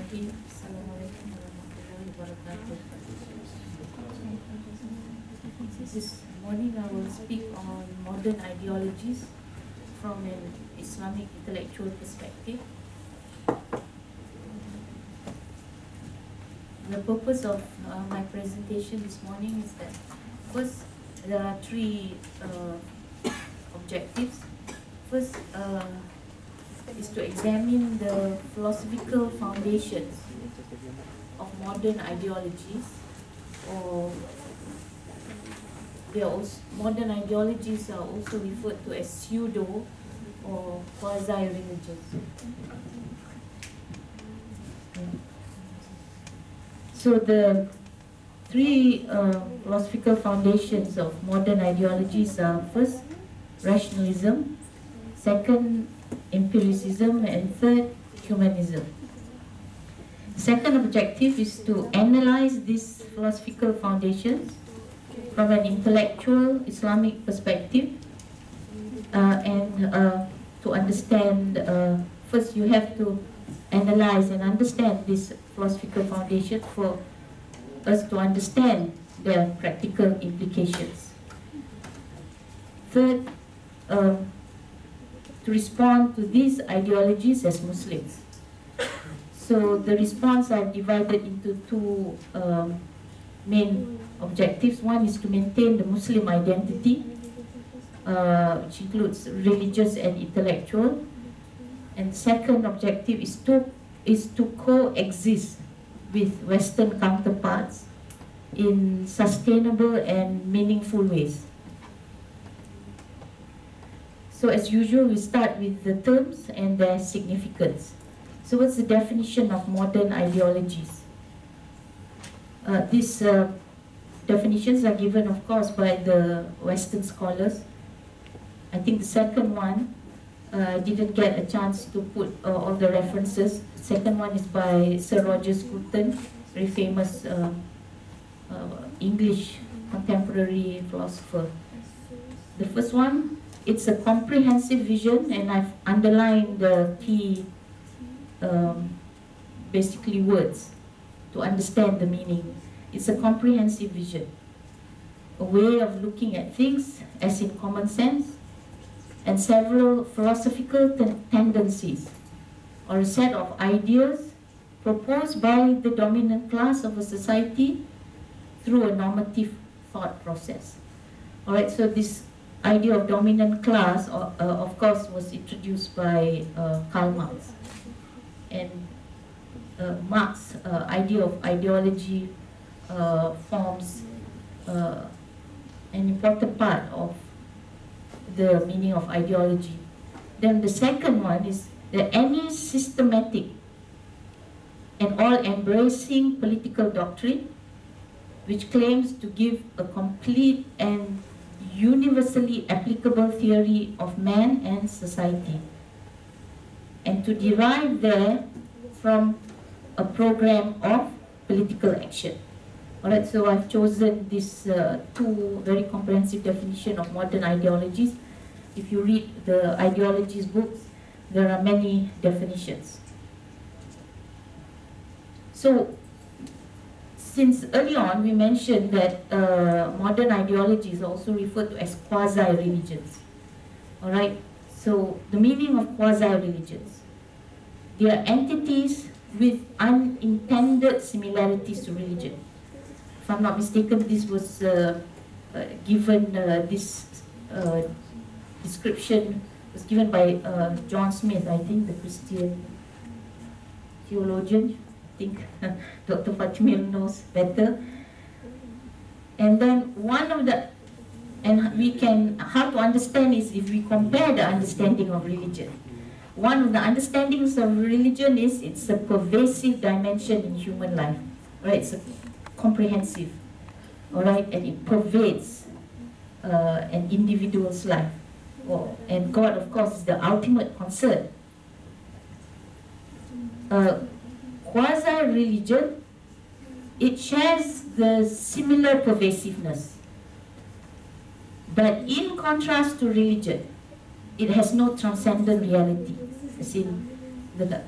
Bismillahirrahmanirrahim. Assalamualaikum warahmatullahi wabarakatuh. This morning I will speak on modern ideologies from an Islamic intellectual perspective. The purpose of my presentation this morning is that first there are three objectives. First is to examine the philosophical foundations of modern ideologies, or modern ideologies are also referred to as pseudo or quasi-religions. So the three philosophical foundations of modern ideologies are: first, rationalism; second, empiricism; and third, humanism. Second objective is to analyze these philosophical foundations from an intellectual Islamic perspective, and to understand, first you have to analyze and understand this philosophical foundation for us to understand their practical implications. Third, to respond to these ideologies as Muslims. So the response are divided into two main objectives. One is to maintain the Muslim identity, which includes religious and intellectual. And the second objective is to coexist with Western counterparts in sustainable and meaningful ways. So as usual, we start with the terms and their significance. So what's the definition of modern ideologies? These definitions are given, of course, by the Western scholars. I think the second one, didn't get a chance to put all the references. The second one is by Sir Roger Scruton, very famous English contemporary philosopher. The first one, it's a comprehensive vision, and I've underlined the key basically words to understand the meaning. It's a comprehensive vision, a way of looking at things as in common sense, and several philosophical tendencies, or a set of ideas proposed by the dominant class of a society through a normative thought process. Alright, so this idea of dominant class, of course, was introduced by Karl Marx. And Marx's idea of ideology forms an important part of the meaning of ideology. Then the second one is that any systematic and all-embracing political doctrine which claims to give a complete and universally applicable theory of man and society, and to derive there from a program of political action. Alright, so I've chosen these two very comprehensive definitions of modern ideologies. If you read the ideologies books, there are many definitions. So, since early on we mentioned that modern ideologies are also referred to as quasi-religions. Alright, so the meaning of quasi-religions: they are entities with unintended similarities to religion. If I'm not mistaken, this was given, this description was given by John Smith, I think, the Christian theologian. I think Dr. Fatimil knows better. And then one of the, and we can, how to understand is if we compare the understanding of religion. One of the understandings of religion is it's a pervasive dimension in human life, right? It's a comprehensive, all right, and it pervades an individual's life. And God, of course, is the ultimate concern. Quasi-religion, it shares the similar pervasiveness, but in contrast to religion, it has no transcendent reality, as in the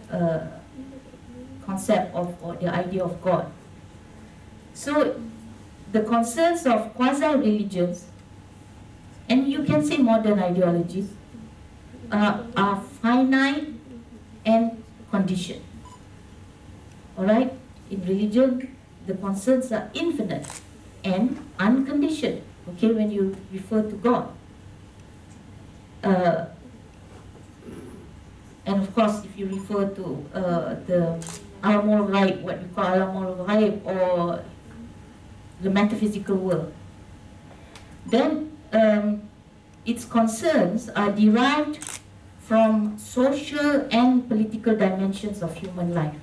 concept of, or the idea of God. So the concerns of quasi-religions, and you can say modern ideologies, are finite and conditioned. Alright? In religion, the concerns are infinite and unconditioned, okay, when you refer to God. And of course, if you refer to the alam al-ghaib, what we call alam al-ghaib, or the metaphysical world, then its concerns are derived from social and political dimensions of human life.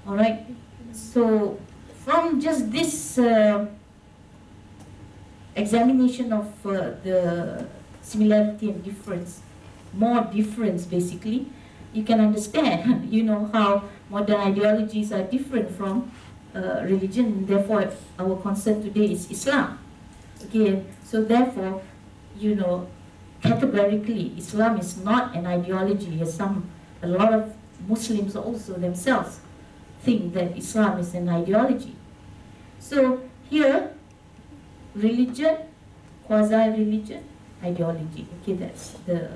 Alright? So, from just this examination of the similarity and difference, more difference basically, you can understand, you know, how modern ideologies are different from religion, and therefore our concern today is Islam. Okay, so therefore, you know, categorically, Islam is not an ideology, as a lot of Muslims also themselves think that Islam is an ideology. So here, religion, quasi-religion, ideology. Okay, that's the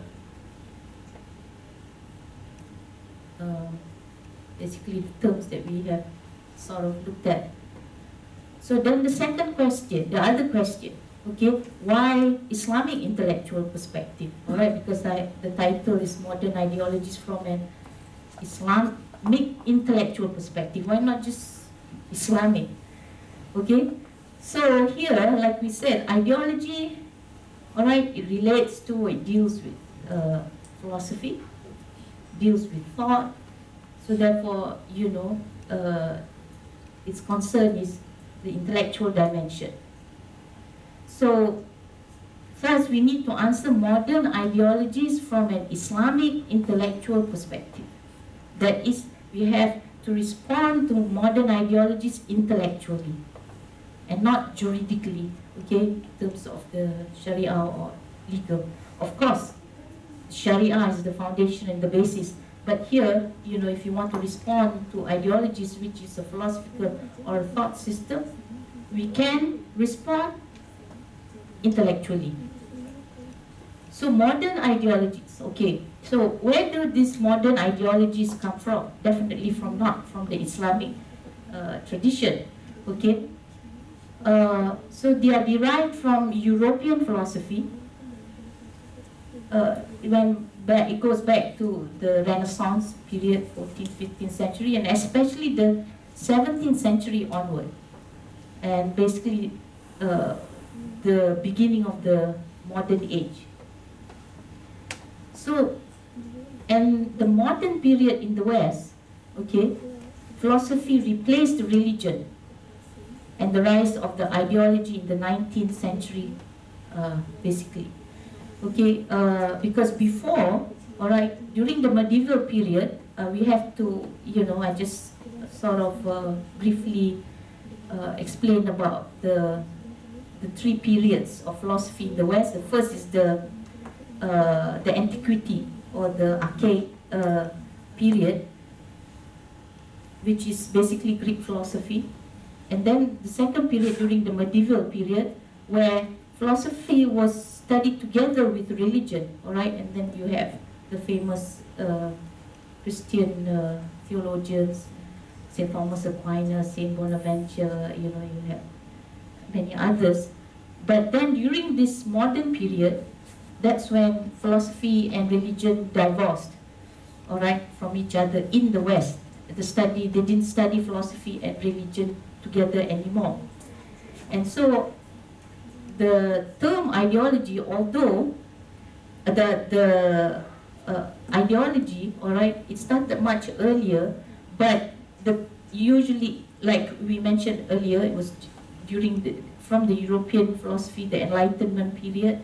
basically the terms that we have sort of looked at. So then the second question, the other question, okay, why Islamic intellectual perspective? Alright, because the title is Modern Ideologies from an Islamic intellectual perspective. Why not just Islamic? Okay, so here, like we said, ideology, alright, it relates to, it deals with philosophy, deals with thought. So therefore, you know, its concern is the intellectual dimension. So first we need to answer modern ideologies from an Islamic intellectual perspective. That is, we have to respond to modern ideologies intellectually and not juridically, okay, in terms of the Sharia or legal. Of course, Sharia is the foundation and the basis. But here, you know, if you want to respond to ideologies, which is a philosophical or a thought system, we can respond intellectually. So modern ideologies, okay. So where do these modern ideologies come from? Definitely not from the Islamic tradition, okay. So they are derived from European philosophy. It goes back to the Renaissance period, 14th, 15th century, and especially the 17th century onward, and basically the beginning of the modern age. So, and the modern period in the West, okay, philosophy replaced religion, and the rise of the ideology in the 19th century, basically. Okay, because before, alright, during the medieval period, we have to, you know, I just sort of briefly explain about the three periods of philosophy in the West. The first is the antiquity, or the archaic period, which is basically Greek philosophy. And then the second period during the medieval period, where philosophy was studied together with religion, all right, and then you have the famous Christian theologians, Saint Thomas Aquinas, Saint Bonaventure, you know, you have many others. But then during this modern period, that's when philosophy and religion divorced, all right, from each other in the West. They didn't study philosophy and religion together anymore. And so the term ideology, although the ideology, all right, it started much earlier, but usually, like we mentioned earlier, it was from the European philosophy, the Enlightenment period.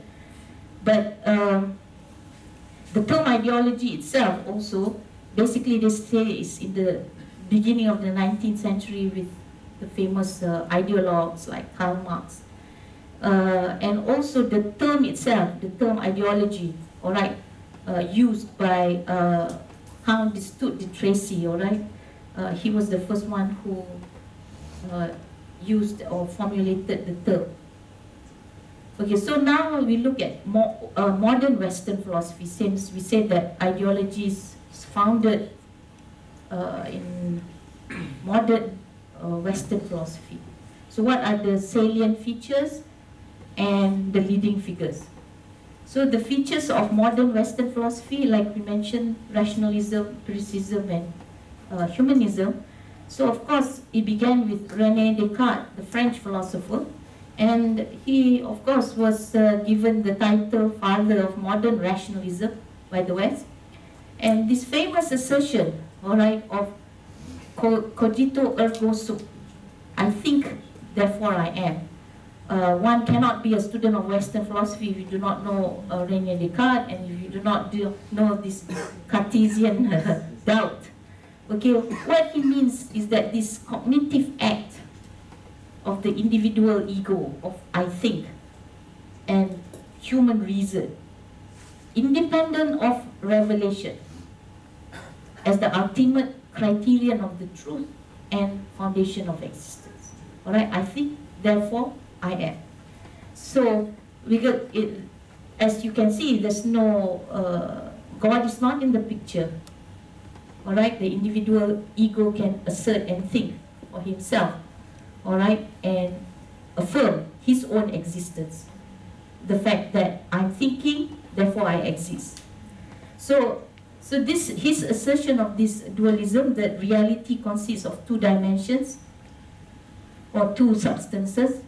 But the term ideology itself also, basically they say, is in the beginning of the 19th century with the famous ideologues like Karl Marx. And also the term itself, the term ideology, all right, used by Count de Tracy, all right, he was the first one who used or formulated the term. Okay, so now we look at modern Western philosophy, since we said that ideologies is founded in modern Western philosophy. So what are the salient features and the leading figures? So the features of modern Western philosophy, like we mentioned, rationalism, empiricism, and humanism. So of course, it began with René Descartes, the French philosopher, and he, of course, was given the title father of modern rationalism by the West. And this famous assertion, all right, of cogito ergo sum, I think, therefore I am. One cannot be a student of Western philosophy if you do not know René Descartes, and if you do not know this Cartesian doubt. Okay, what he means is that this cognitive act of the individual ego, of I think, and human reason, independent of revelation, as the ultimate criterion of the truth and foundation of existence. All right, I think, therefore I am. So we got it, as you can see, there's no God is not in the picture. All right, the individual ego can assert and think for himself. All right, and affirm his own existence. The fact that I'm thinking, therefore I exist. So this his assertion of this dualism, that reality consists of two dimensions or two substances.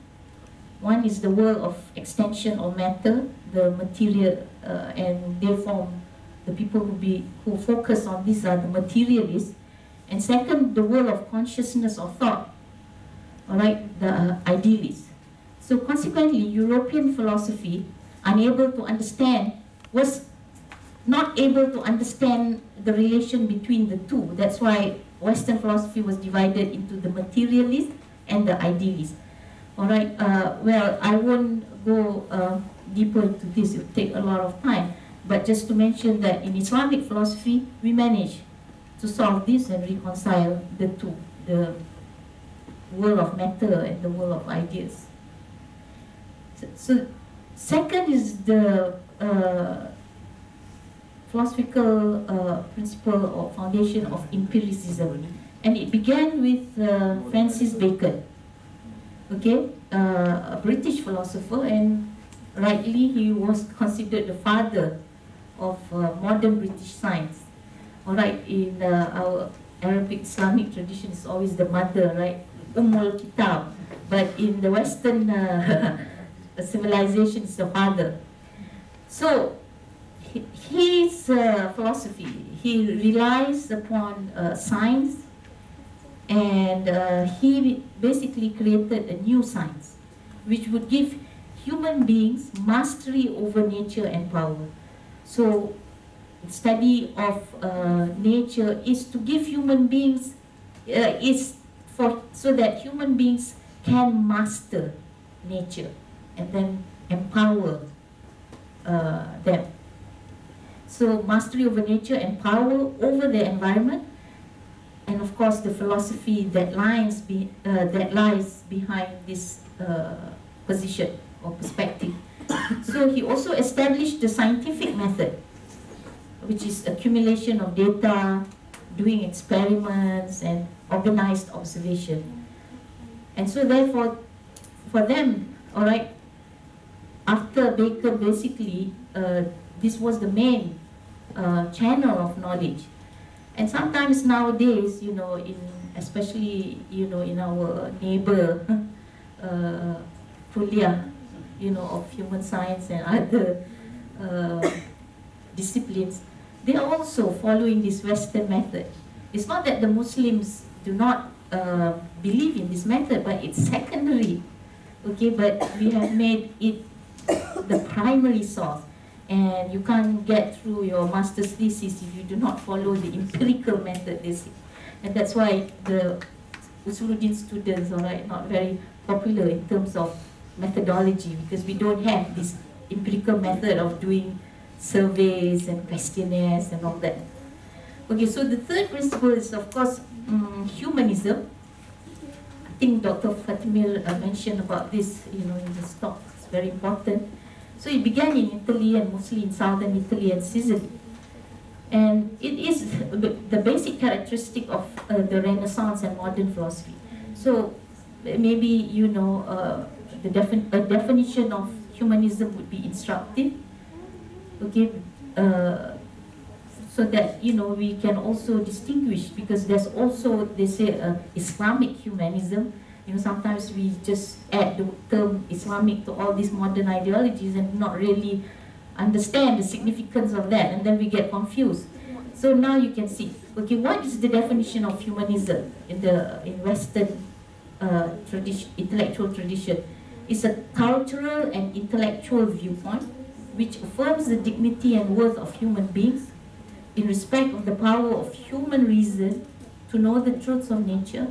One is the world of extension or matter, the material, and therefore the people who focus on this are the materialists. And second, the world of consciousness or thought. All right, the idealists. So consequently, European philosophy, was not able to understand the relation between the two. That's why Western philosophy was divided into the materialist and the idealist. All right, well, I won't go deeper into this, it will take a lot of time. But just to mention that in Islamic philosophy, we managed to solve this and reconcile the two, the world of matter and the world of ideas. So second is the philosophical principle or foundation of empiricism, and it began with Francis Bacon, okay, a British philosopher, and rightly he was considered the father of modern British science. All right, in our Arabic Islamic tradition, is always the mother, right? Kitab, but in the Western civilization, it's the father. So his philosophy, he relies upon science, and he basically created a new science which would give human beings mastery over nature and power. So study of nature is to give human beings so that human beings can master nature and then empower them. So mastery over nature and power over the environment, and of course the philosophy that lies behind this position or perspective. So he also established the scientific method, which is accumulation of data, doing experiments, and organized observation. And so therefore, for them, all right, after Bacon, basically, this was the main channel of knowledge. And sometimes nowadays, especially, in our neighbor, kuliah, of human science and other disciplines, they are also following this Western method. It's not that the Muslims do not believe in this method, but it's secondary, okay? But we have made it the primary source, and you can't get through your master's thesis if you do not follow the empirical method, and that's why the Usuluddin students are not very popular in terms of methodology, because we don't have this empirical method of doing surveys and questionnaires and all that. Okay, so the third principle is, of course, humanism. I think Dr. Fatimir mentioned about this, in his talk. It's very important. So it began in Italy, and mostly in southern Italy and Sicily. And it is the basic characteristic of the Renaissance and modern philosophy. So maybe a definition of humanism would be instructive. Okay, so that we can also distinguish, because there's also, they say, Islamic humanism. Sometimes we just add the term Islamic to all these modern ideologies and not really understand the significance of that, and then we get confused. So now you can see, okay, what is the definition of humanism in Western intellectual tradition? It's a cultural and intellectual viewpoint which affirms the dignity and worth of human beings in respect of the power of human reason to know the truths of nature,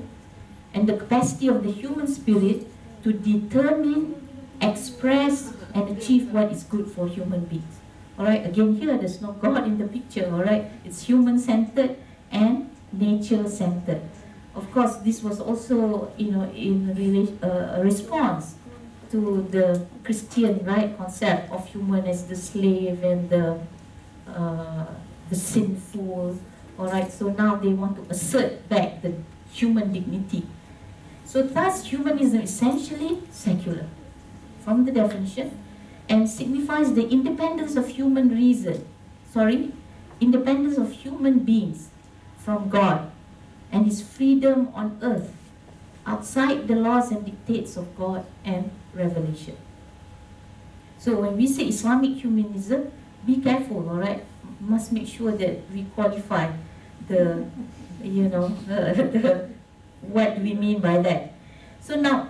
and the capacity of the human spirit to determine, express, and achieve what is good for human beings. Alright, again here, there's no God in the picture, alright? It's human-centered and nature-centered. Of course, this was also, in a response to the Christian, right, concept of human as the slave and the sinful, alright? So now they want to assert back the human dignity. So thus, humanism is essentially secular, from the definition, and signifies the independence of human independence of human beings from God, and his freedom on earth, outside the laws and dictates of God and revelation. So when we say Islamic humanism, be careful, alright? Must make sure that we qualify the what do we mean by that. So now,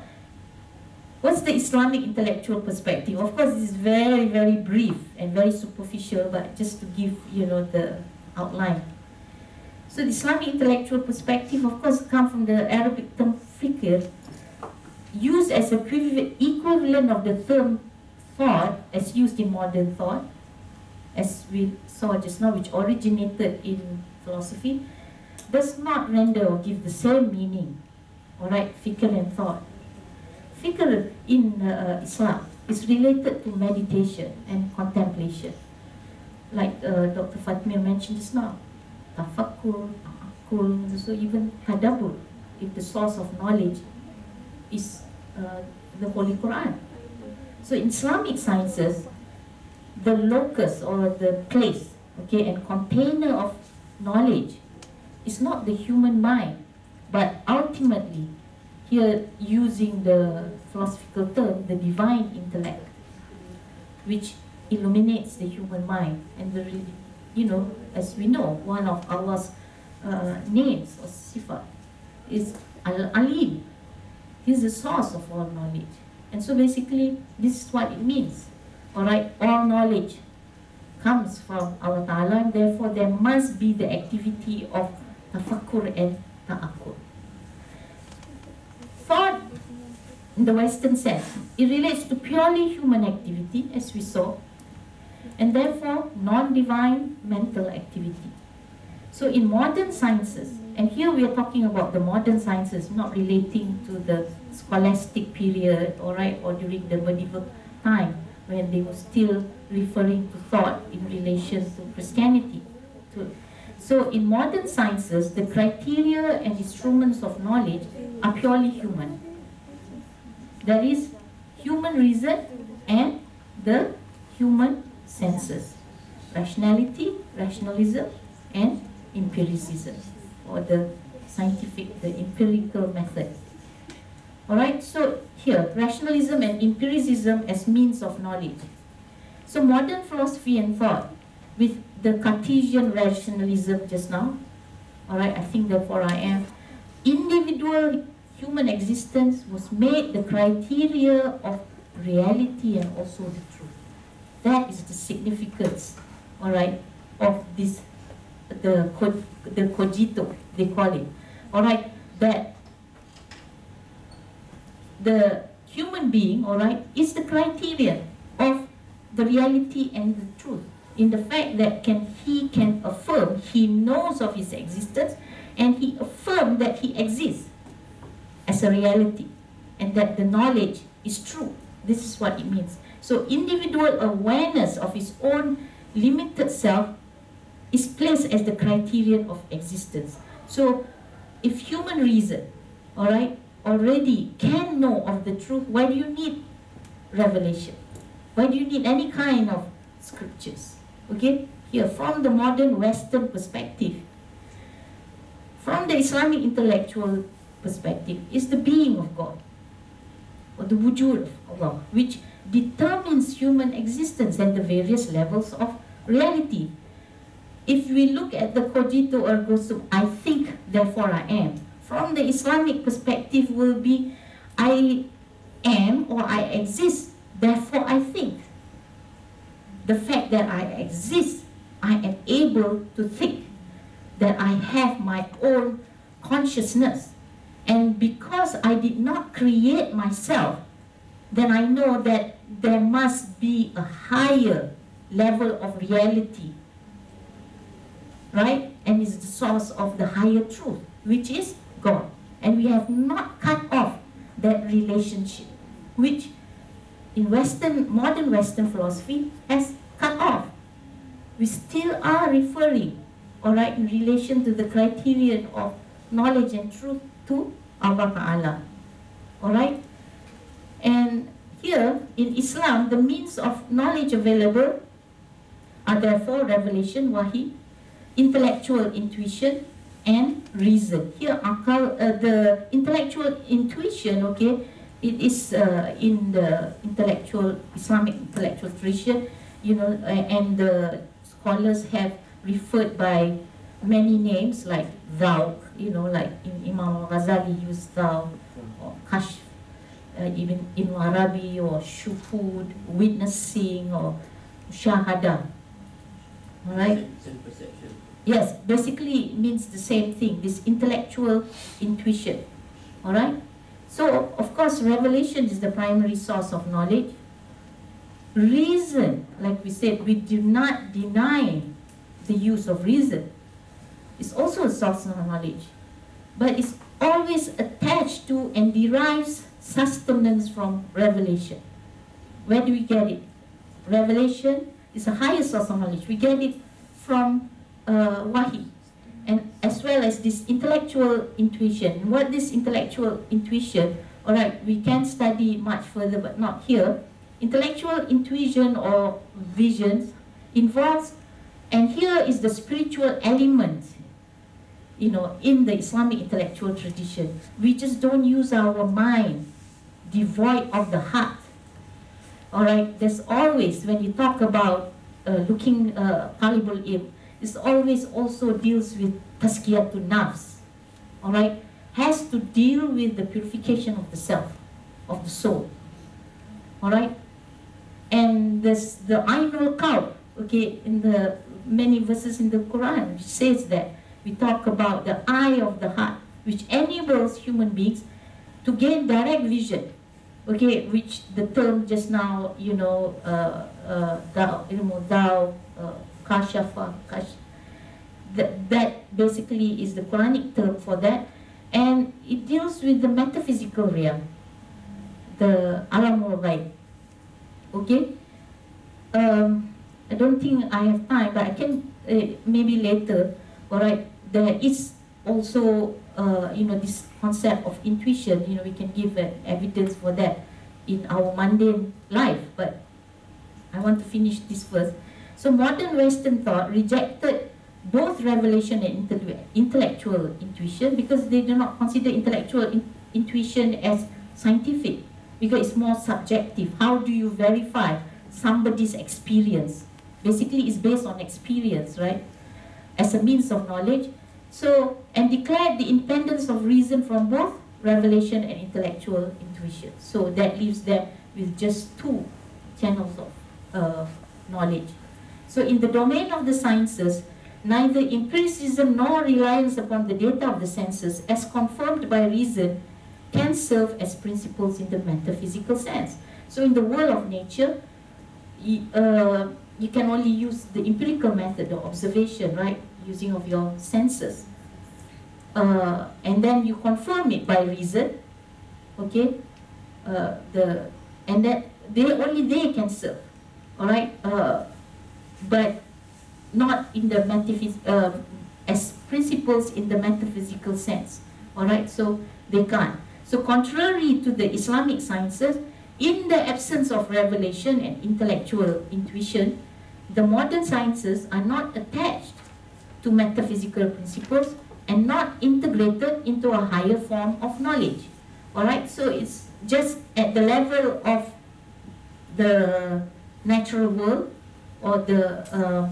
what's the Islamic intellectual perspective? Of course, this is very, very brief and very superficial, but just to give, the outline. So the Islamic intellectual perspective, of course, comes from the Arabic term fikr, used as equivalent of the term thought as used in modern thought, as we saw just now, which originated in philosophy, does not render or give the same meaning. Alright, fikr and thought. Fikr in Islam is related to meditation and contemplation. Like Dr. Fatimir mentioned just now, tafakkur, ta'akkul, so even tadabbur, if the source of knowledge is the Holy Quran. So in Islamic sciences, the locus or the place, okay, and container of knowledge is not the human mind, but ultimately, here using the philosophical term, the divine intellect, which illuminates the human mind. And as we know, one of Allah's names or sifat is Al-Alim. He's the source of all knowledge. And so basically, this is what it means. Alright, all knowledge comes from Allah Ta'ala, and therefore there must be the activity of tafakkur and ta'akkul. Thought, in the Western sense, it relates to purely human activity, as we saw, and therefore non-divine mental activity. So in modern sciences, and here we are talking about the modern sciences, not relating to the scholastic period, alright, or during the medieval time, when they were still referring to thought in relation to Christianity. So in modern sciences, the criteria and instruments of knowledge are purely human. That is, human reason and the human senses. Rationality, rationalism, and empiricism, or the scientific, the empirical method. Alright, so here, rationalism and empiricism as means of knowledge. So modern philosophy and thought, with the Cartesian rationalism just now, alright, I think therefore I am, individual human existence was made the criteria of reality and also the truth. That is the significance, alright, of this, the cogito, they call it. Alright, that the human being, alright, is the criterion of the reality and the truth. In the fact that he can affirm, he knows of his existence, and he affirms that he exists. as a reality, and that the knowledge is true. This is what it means. So individual awareness of his own limited self is placed as the criterion of existence. So if human reason, all right, already can know of the truth, why do you need revelation? Why do you need any kind of scriptures? Okay, here from the modern Western perspective, from the Islamic intellectual perspective, is the being of God, or the wujud of Allah, which determines human existence and the various levels of reality. If we look at the cogito ergo sum, I think, therefore I am, from the Islamic perspective will be I am or I exist, therefore I think. The fact that I exist, I am able to think, that I have my own consciousness. And because I did not create myself, then I know that there must be a higher level of reality, right? And it's the source of the higher truth, which is God. And we have not cut off that relationship, which in modern Western philosophy has cut off. We still are referring, all right, in relation to the criterion of knowledge and truth to Allah Ta'ala, all right? And here in Islam, the means of knowledge available are therefore revelation, wahi, intellectual intuition, and reason. Here, the intellectual intuition, okay, it is in the Islamic intellectual tradition, you know, and the scholars have referred by many names like thou, you know, like Imam Ghazali used thou, or kashf, even in Arabi, or shuhud, witnessing, or shahada. All right? Perception. Yes, basically it means the same thing, this intellectual intuition. All right? So, of course, revelation is the primary source of knowledge. Reason, like we said, we do not deny the use of reason. It's also a source of knowledge, but it's always attached to and derives sustenance from revelation. Where do we get it? Revelation is a higher source of knowledge. We get it from wahi, and as well as this intellectual intuition. What this intellectual intuition, all right, we can study much further, but not here. Intellectual intuition or visions involves, and here is the spiritual element, you know, in the Islamic intellectual tradition. We just don't use our mind, devoid of the heart. All right, there's always, when you talk about looking Talibul Ilm, it always also deals with tazkiyatun nafs. All right, has to deal with the purification of the self, of the soul. All right, and there's the Ainul Qalb, okay, in the many verses in the Quran, which says that we talk about the eye of the heart, which enables human beings to gain direct vision. Okay, which the term just now, you know, kashafa, that basically is the Quranic term for that, and it deals with the metaphysical realm, the alamul ghaib. Okay, I don't think I have time, but I can maybe later. All right, there is also you know, this concept of intuition. You know, we can give evidence for that in our mundane life, but I want to finish this first. So modern Western thought rejected both revelation and intellectual intuition because they do not consider intellectual intuition as scientific, because it's more subjective. How do you verify somebody's experience? Basically, it's based on experience, right? As a means of knowledge. So, and declared the independence of reason from both revelation and intellectual intuition. So that leaves them with just two channels of knowledge. So in the domain of the sciences, neither empiricism nor reliance upon the data of the senses as confirmed by reason can serve as principles in the metaphysical sense. So in the world of nature, you can only use the empirical method of observation, right? Using of your senses. And then you confirm it by reason, okay, and that they can serve, all right, but not in the as principles in the metaphysical sense, all right, so they can't. So contrary to the Islamic sciences, in the absence of revelation and intellectual intuition, the modern sciences are not attached to metaphysical principles and not integrated into a higher form of knowledge. Alright, so it's just at the level of the natural world or the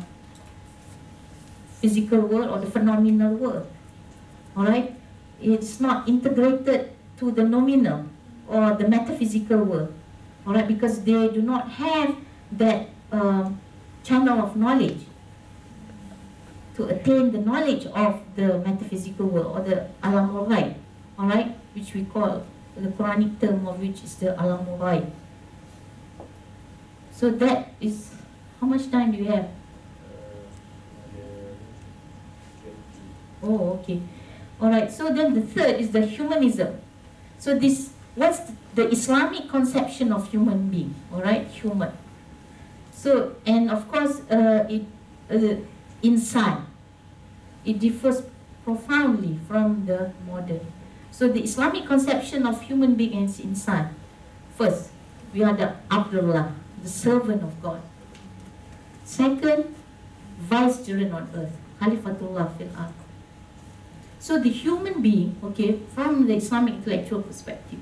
physical world or the phenomenal world. Alright, it's not integrated to the nominal or the metaphysical world. Alright, because they do not have that channel of knowledge to attain the knowledge of the metaphysical world or the alam al-ghaib, alright, which we call, the Quranic term of which is the alam al-ghaib. So that is, how much time do you have? Oh, okay. Alright, so then the third is the humanism. So this, what's the Islamic conception of human being, alright, human. So, and of course, insan, it differs profoundly from the modern. So the Islamic conception of human being is insan. First, we are the Abdullah, the servant of God. Second, vicegerent on earth, Khalifatullah fil ard. So the human being, okay, from the Islamic intellectual perspective,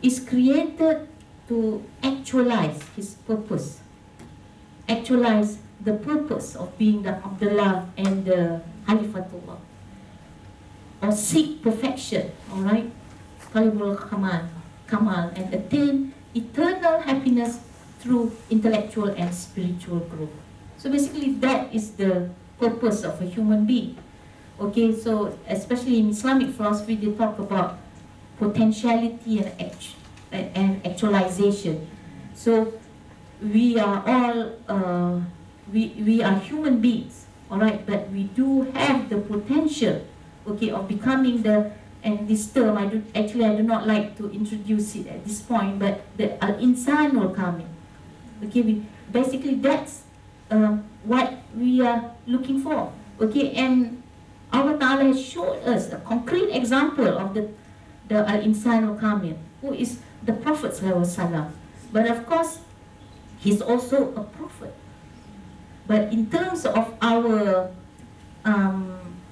is created to actualize his purpose. Actualize the purpose of being the Abdullah and the Khalifatullah. Or seek perfection, alright? Talibul Kamal, and attain eternal happiness through intellectual and spiritual growth. So basically that is the purpose of a human being. Okay, so especially in Islamic philosophy, they talk about potentiality and actualization. So we are all we are human beings, all right, but we do have the potential, okay, of becoming the, and this term I do not like to introduce it at this point, but the al-insan will come in. Okay, basically that's what we are looking for. Okay, and Allah Ta'ala has showed us a concrete example of the al-insan will come in, who is the Prophet ﷺ. But of course, he's also a prophet. But in terms of our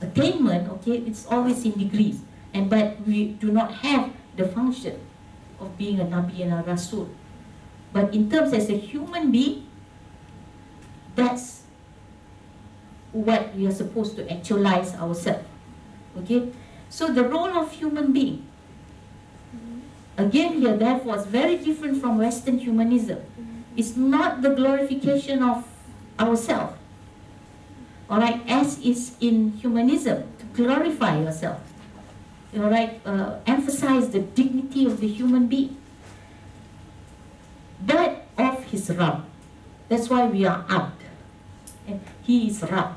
attainment, okay, it's always in degrees. But we do not have the function of being a Nabi and a Rasul. But in terms as a human being, that's what we are supposed to actualize ourselves. Okay? So the role of human being, again here, therefore, is very different from Western humanism. It's not the glorification of ourselves, alright, as is in humanism, to glorify yourself, alright, emphasize the dignity of the human being, but of his Rabb. That's why we are Abd, and he is Rabb.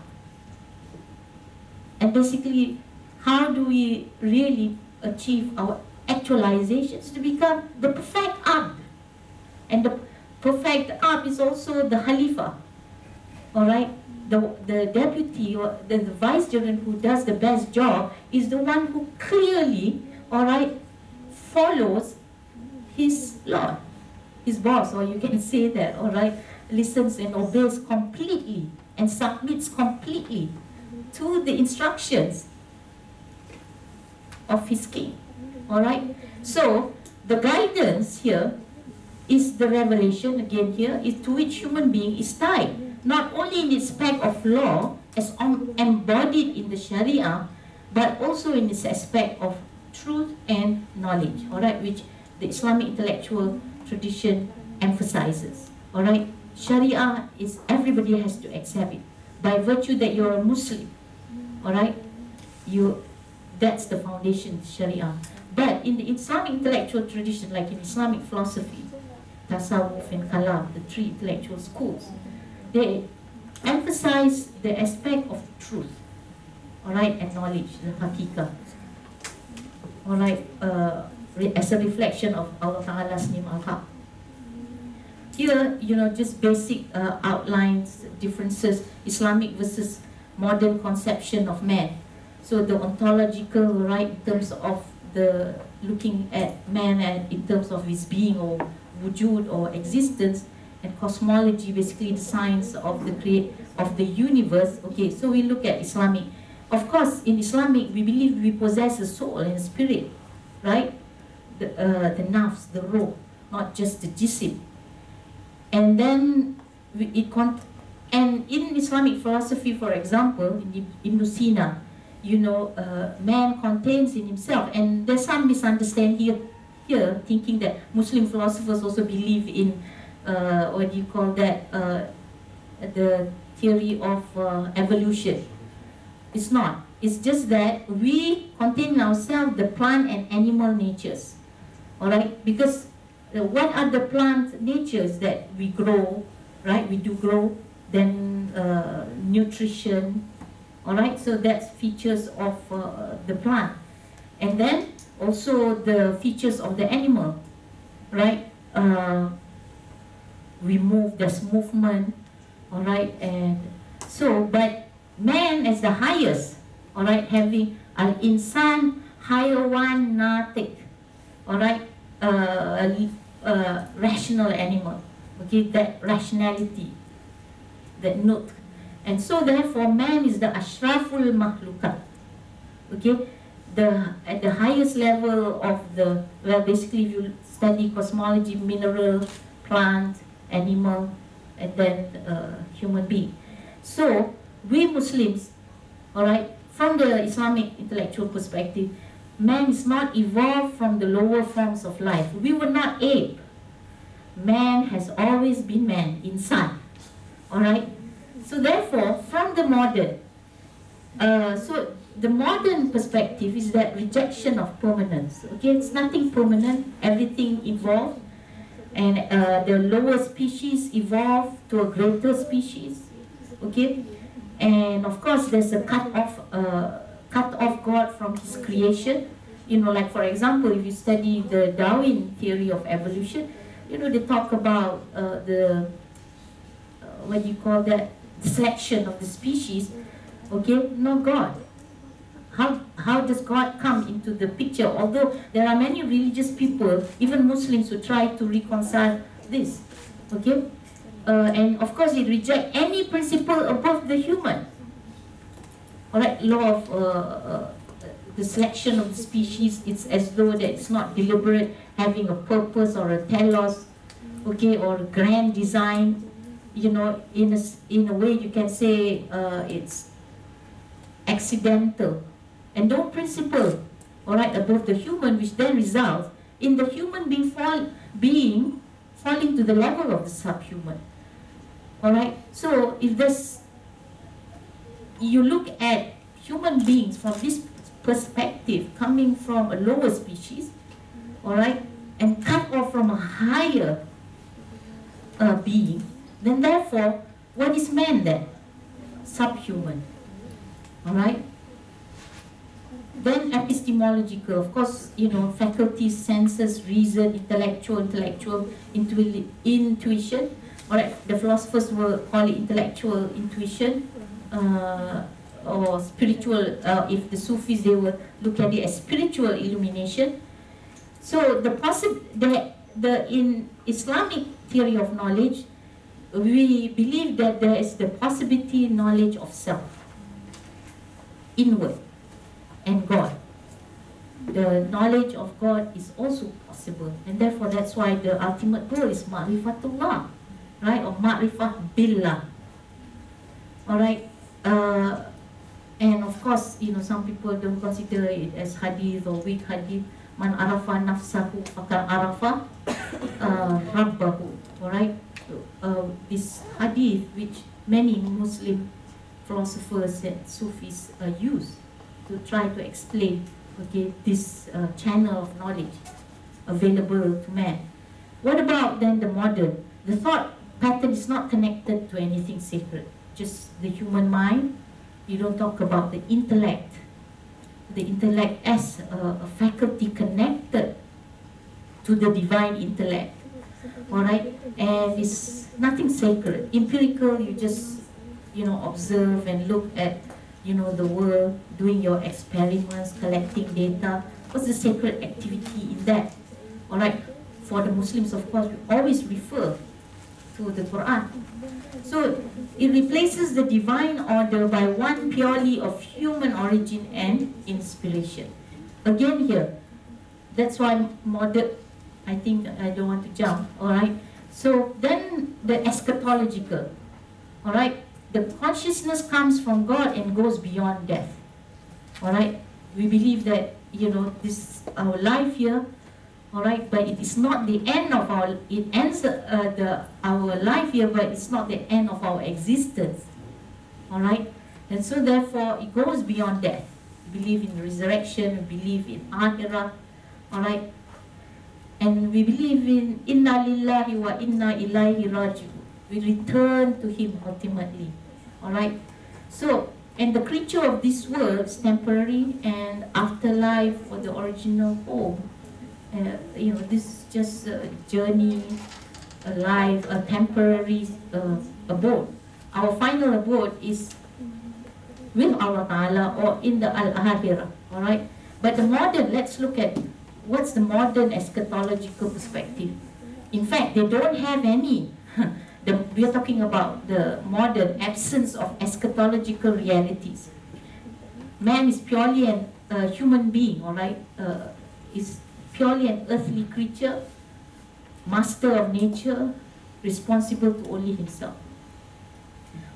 And basically, how do we really achieve our actualizations to become the perfect Abd? And the perfect Abd is also the Khalifa. Alright, the deputy or the vicegerent who does the best job is the one who clearly, alright, follows his Lord, his boss, or you can say that, alright, listens and obeys completely and submits completely to the instructions of his king. Alright, so the guidance here is the revelation, again here, is to which human being is tied, not only in its aspect of law as embodied in the Sharia, but also in its aspect of truth and knowledge, alright, which the Islamic intellectual tradition emphasizes. Alright, Sharia is everybody has to accept it. By virtue that you're a Muslim, alright, that's the foundation of Sharia. But in the Islamic intellectual tradition, like in Islamic philosophy, Tasawwuf and Kalam, the three intellectual schools, they emphasize the aspect of truth, alright, and knowledge, the hakika. Alright, as a reflection of Allah Ta'ala's name Al-Haq. Here, just basic outlines, differences, Islamic versus modern conception of man. So the ontological, right, in terms of the looking at man and in terms of his being or wujud or existence, and cosmology, basically the science of the universe. Okay, so we look at Islamic. Of course, in Islamic, we believe we possess a soul and a spirit, right? The nafs, the ruh, not just the jisim. And then and in Islamic philosophy, for example, in Ibn Sina, man contains in himself, and there's some misunderstanding here, thinking that Muslim philosophers also believe in the theory of evolution. It's not. It's just that we contain in ourselves the plant and animal natures. Alright? Because what are the plant natures that we grow, right? We do grow, then nutrition, alright? So that's features of the plant. And then also the features of the animal, right? We move, there's movement, alright? And so, but man as the highest, alright, having al-insan hayawan natik, alright, rational animal, okay, that rationality, that note. And so therefore man is the ashraful makhlukat, okay, at the highest level of basically if you study cosmology, mineral, plant, animal, and then human being. So we Muslims, alright, from the Islamic intellectual perspective, man is not evolved from the lower forms of life. We were not ape. Man has always been man, insan. Alright? So therefore, from the modern, the modern perspective is that rejection of permanence. Okay, it's nothing permanent, everything evolved, and the lower species evolved to a greater species. Okay, and of course there's a cut off God from his creation. Like for example, if you study the Darwin theory of evolution, they talk about the selection of the species. Okay, no God. How does God come into the picture? Although there are many religious people, even Muslims, who try to reconcile this. Okay, and of course it rejects any principle above the human. Alright, law of the selection of the species. It's as though that it's not deliberate, having a purpose or a telos, okay, or a grand design. In a way you can say it's accidental, and no principle, alright, above the human, which then results in the human being falling to the level of the subhuman. Alright, so if you look at human beings from this perspective, coming from a lower species, alright, and cut off from a higher being, then therefore, what is man then? Subhuman. Alright? Then epistemological, of course, faculties, senses, reason, intellectual, intuition. Alright, the philosophers will call it intellectual intuition, or spiritual, if the Sufis, they will look at it as spiritual illumination. So in Islamic theory of knowledge, we believe that there is the possibility knowledge of self, inward, and God. The knowledge of God is also possible, and therefore that's why the ultimate goal is ma'rifatullah, right, or ma'rifah billah. Alright, and of course, some people don't consider it as hadith or weak hadith. Man arafa nafsahu faqad arafa rabbahu. Alright, this hadith which many Muslim philosophers and Sufis use to try to explain, okay, this channel of knowledge available to man. What about then the modern? The thought pattern is not connected to anything sacred, just the human mind. You don't talk about the intellect as a faculty connected to the divine intellect. Alright? And it's nothing sacred. Empirical, you just, observe and look at, the world, doing your experiments, collecting data. What's the sacred activity in that? Alright? For the Muslims, of course, we always refer to the Quran. So it replaces the divine order by one purely of human origin and inspiration. Again here, that's why modern, I think I don't want to jump, alright? So then the eschatological, alright? The consciousness comes from God and goes beyond death, alright? We believe that, this our life here, alright, but it is not the end of our, it ends our life here, but it's not the end of our existence, alright? And so therefore, it goes beyond death. We believe in resurrection, we believe in akhirah, alright? And we believe in inna lillahi wa inna ilaihi raji'un. We return to Him ultimately, alright? So, and the creature of this world is temporary, and afterlife or the original home, this is just a journey, a life, a temporary abode. Our final abode is with Allah Ta'ala or in the Al-Akhirah, alright? But the modern, let's look at what's the modern eschatological perspective. In fact, they don't have any. We are talking about the modern absence of eschatological realities. Man is purely a human being, alright? Is purely an earthly creature, master of nature, responsible to only himself.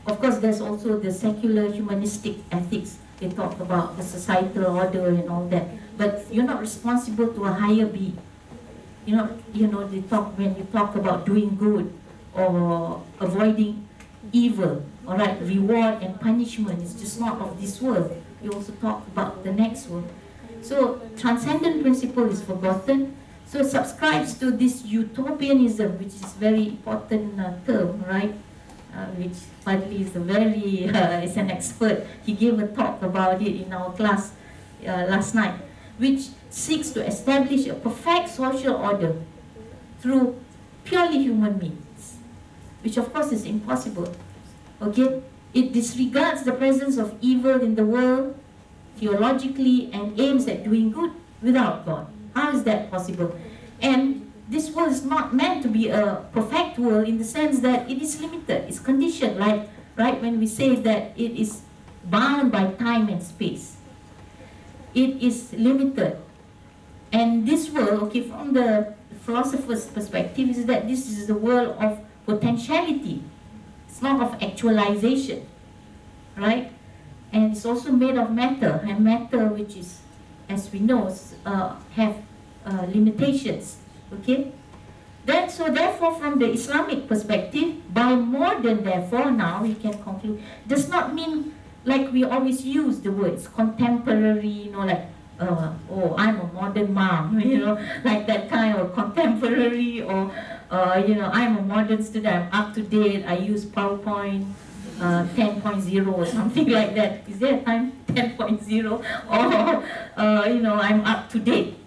Of course, there's also the secular humanistic ethics. They talk about the societal order and all that. But you're not responsible to a higher being. They talk, when you talk about doing good or avoiding evil, all right, reward and punishment is just not of this world. You also talk about the next world. So transcendent principle is forgotten. So it subscribes to this utopianism, which is very important term, right? Which Fadli is is an expert. He gave a talk about it in our class last night, which seeks to establish a perfect social order through purely human means, which of course is impossible. Okay? It disregards the presence of evil in the world theologically and aims at doing good without God. How is that possible? And this world is not meant to be a perfect world in the sense that it is limited, it's conditioned, right? When we say that it is bound by time and space. It is limited. And this world, okay, from the philosopher's perspective, is that this is the world of potentiality. It's not of actualization, right? And it's also made of matter, and matter, which is, as we know, have limitations, okay? So therefore, from the Islamic perspective, by modern, therefore, now we can conclude, does not mean like we always use the words contemporary, like, oh, I'm a modern mom, like that kind of contemporary, or, I'm a modern student, I'm up to date, I use PowerPoint 10.0 or something like that. Is there a time 10.0? Or, I'm up to date.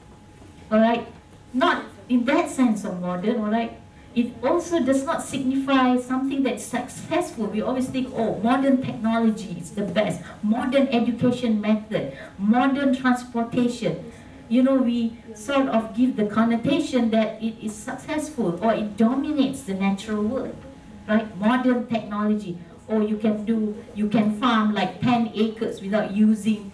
All right? Not in that sense of modern, all right? It also does not signify something that's successful. We always think, oh, modern technology is the best. Modern education method. Modern transportation. We sort of give the connotation that it is successful or it dominates the natural world, right? Modern technology. Or you can farm like 10 acres without using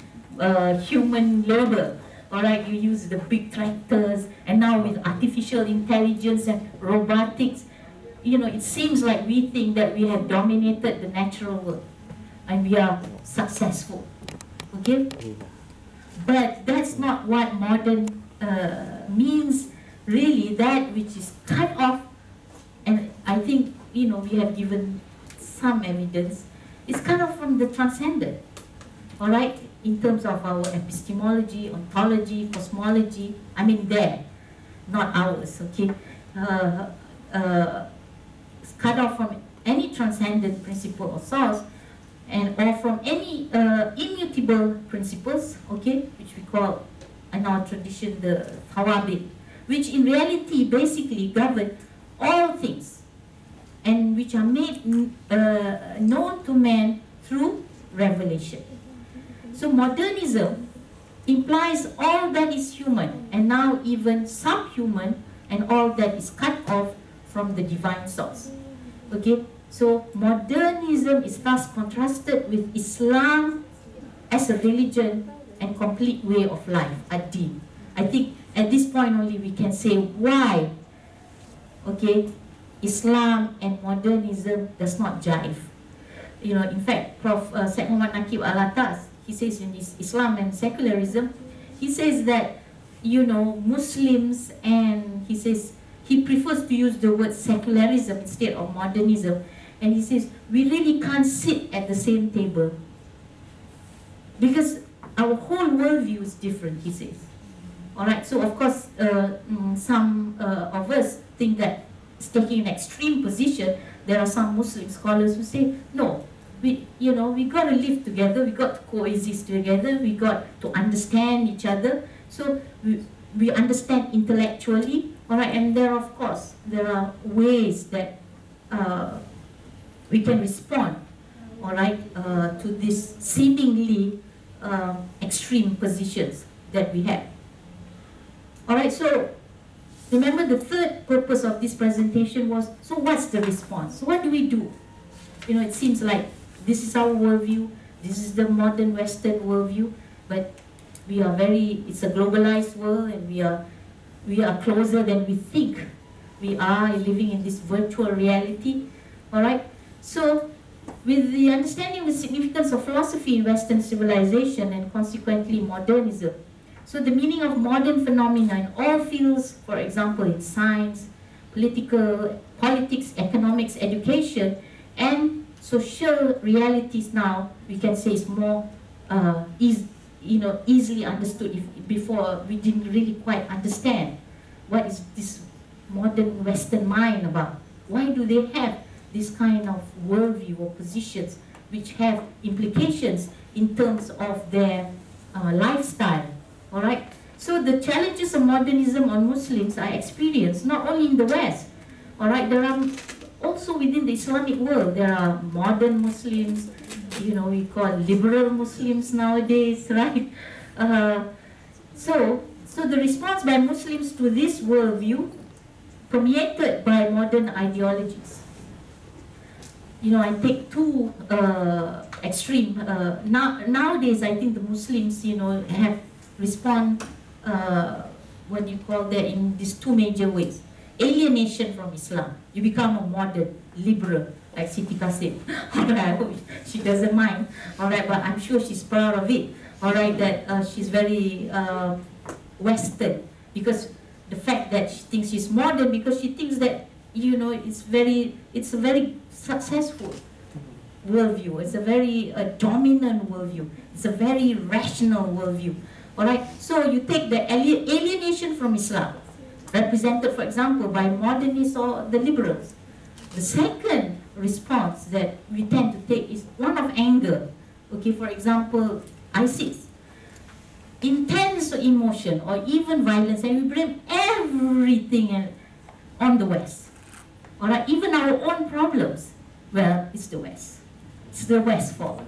human labor. All right, you use the big tractors, and now with artificial intelligence and robotics, it seems like we think that we have dominated the natural world and we are successful. Okay? But that's not what modern means, really, that which is cut off. And I think, we have given some evidence. It's cut off from the transcendent. All right? In terms of our epistemology, ontology, cosmology, there, not ours, okay? It's cut off from any transcendent principle or source, or from any immutable principles, okay, which we call in our tradition the thawabit, which in reality basically govern all things, and which are made known to man through revelation. So modernism implies all that is human, and now even subhuman, and all that is cut off from the divine source. Okay, so modernism is thus contrasted with Islam as a religion and complete way of life, ad-din. I think at this point only we can say why, okay, Islam and modernism does not jive. You know, in fact, Prof. Syed Muhammad Nakib Alatas, he says in his Islam and Secularism, he says that, you know, Muslims, and he says he prefers to use the word secularism instead of modernism, and he says we really can't sit at the same table because our whole worldview is different, he says. Alright, so of course some of us think that it's taking an extreme position. There are some Muslim scholars who say, no, we got to live together, we got to coexist together, we got to understand each other. So we understand intellectually, alright, and there are ways that we can respond, alright, to these seemingly extreme positions that we have. Alright, so remember the third purpose of this presentation was, so what's the response? So what do we do? You know, it seems like this is our worldview, this is the modern Western worldview, but it's a globalized world, and we are closer than we think we are, living in this virtual reality. Alright, so with the understanding the significance of philosophy in Western civilization and consequently modernism, so the meaning of modern phenomena in all fields, for example in science, politics, economics, education, and social realities now, we can say is more easily understood. Before we didn't really quite understand what is this modern Western mind about. Why do they have this kind of worldview or positions which have implications in terms of their lifestyle? Alright, so the challenges of modernism on Muslims are experienced not only in the West. Alright, there are also within the Islamic world, there are modern Muslims, you know, we call liberal Muslims nowadays, right? So the response by Muslims to this worldview permeated by modern ideologies. You know, I take two extreme. Nowadays, I think the Muslims, you know, have respond, what do you call that, in these two major ways. Alienation from Islam. You become a modern, liberal, like Siti Qasim. Alright, I hope she doesn't mind. Alright, but I'm sure she's proud of it. Alright, that she's very Western, because the fact that she thinks she's modern, because she thinks that, you know, it's a very successful worldview. It's a very dominant worldview. It's a very rational worldview. Alright, so you take the alienation from Islam, represented, for example, by modernists or the liberals. The second response that we tend to take is one of anger. Okay, for example, ISIS. Intense emotion or even violence, and we blame everything on the West. Alright, even our own problems, well, it's the West. It's the West's fault.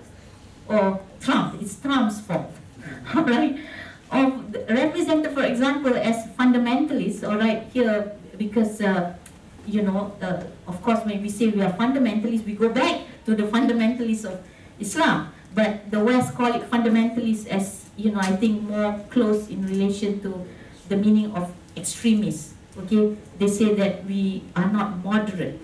Or Trump, it's Trump's fault. Alright, represented, for example, as fundamentalists. Alright, here, because you know, of course, when we say we are fundamentalists, we go back to the fundamentalists of Islam. But the West call it fundamentalists as, you know, I think more close in relation to the meaning of extremists. Okay, they say that we are not moderate.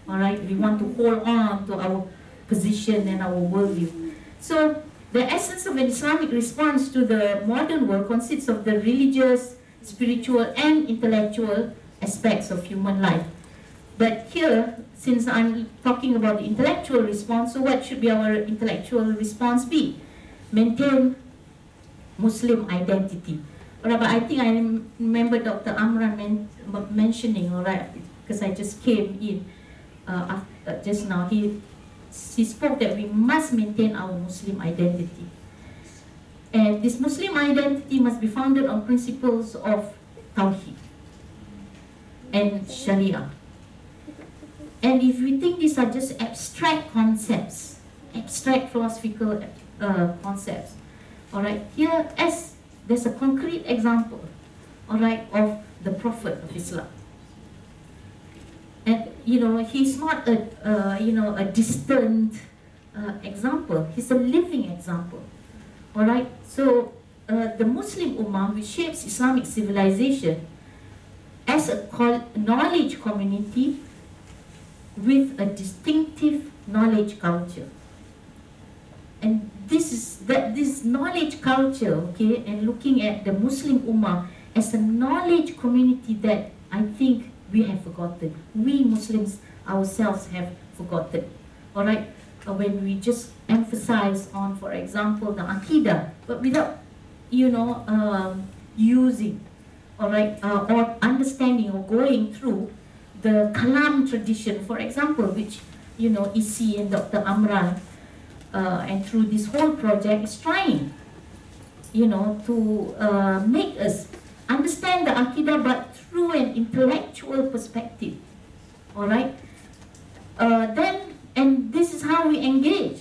Alright, we want to hold on to our position and our worldview. So the essence of an Islamic response to the modern world consists of the religious, spiritual, and intellectual aspects of human life. But here, since I'm talking about the intellectual response, so what should be our intellectual response be? Maintain Muslim identity. Alright, but I think I remember Dr. Amran mentioning, alright, because I just came in just now, he spoke that we must maintain our Muslim identity. And this Muslim identity must be founded on principles of Tawheed. and Sharia. And if we think these are just abstract concepts, abstract philosophical concepts, all right, here as there's a concrete example, all right, of the Prophet of Islam. And he's not a distant example. He's a living example. All right. So the Muslim Ummah, which shapes Islamic civilization as a knowledge community with a distinctive knowledge culture. And this knowledge culture, okay, and looking at the Muslim Ummah as a knowledge community that I think we have forgotten. We Muslims ourselves have forgotten. All right, when we just emphasize on, for example, the Aqidah, but without, using, all right, or understanding or going through the Kalam tradition, for example, which Isi and Dr. Amran, and through this whole project is trying, to make us understand the Aqidah, but through an intellectual perspective. All right. And this is how we engage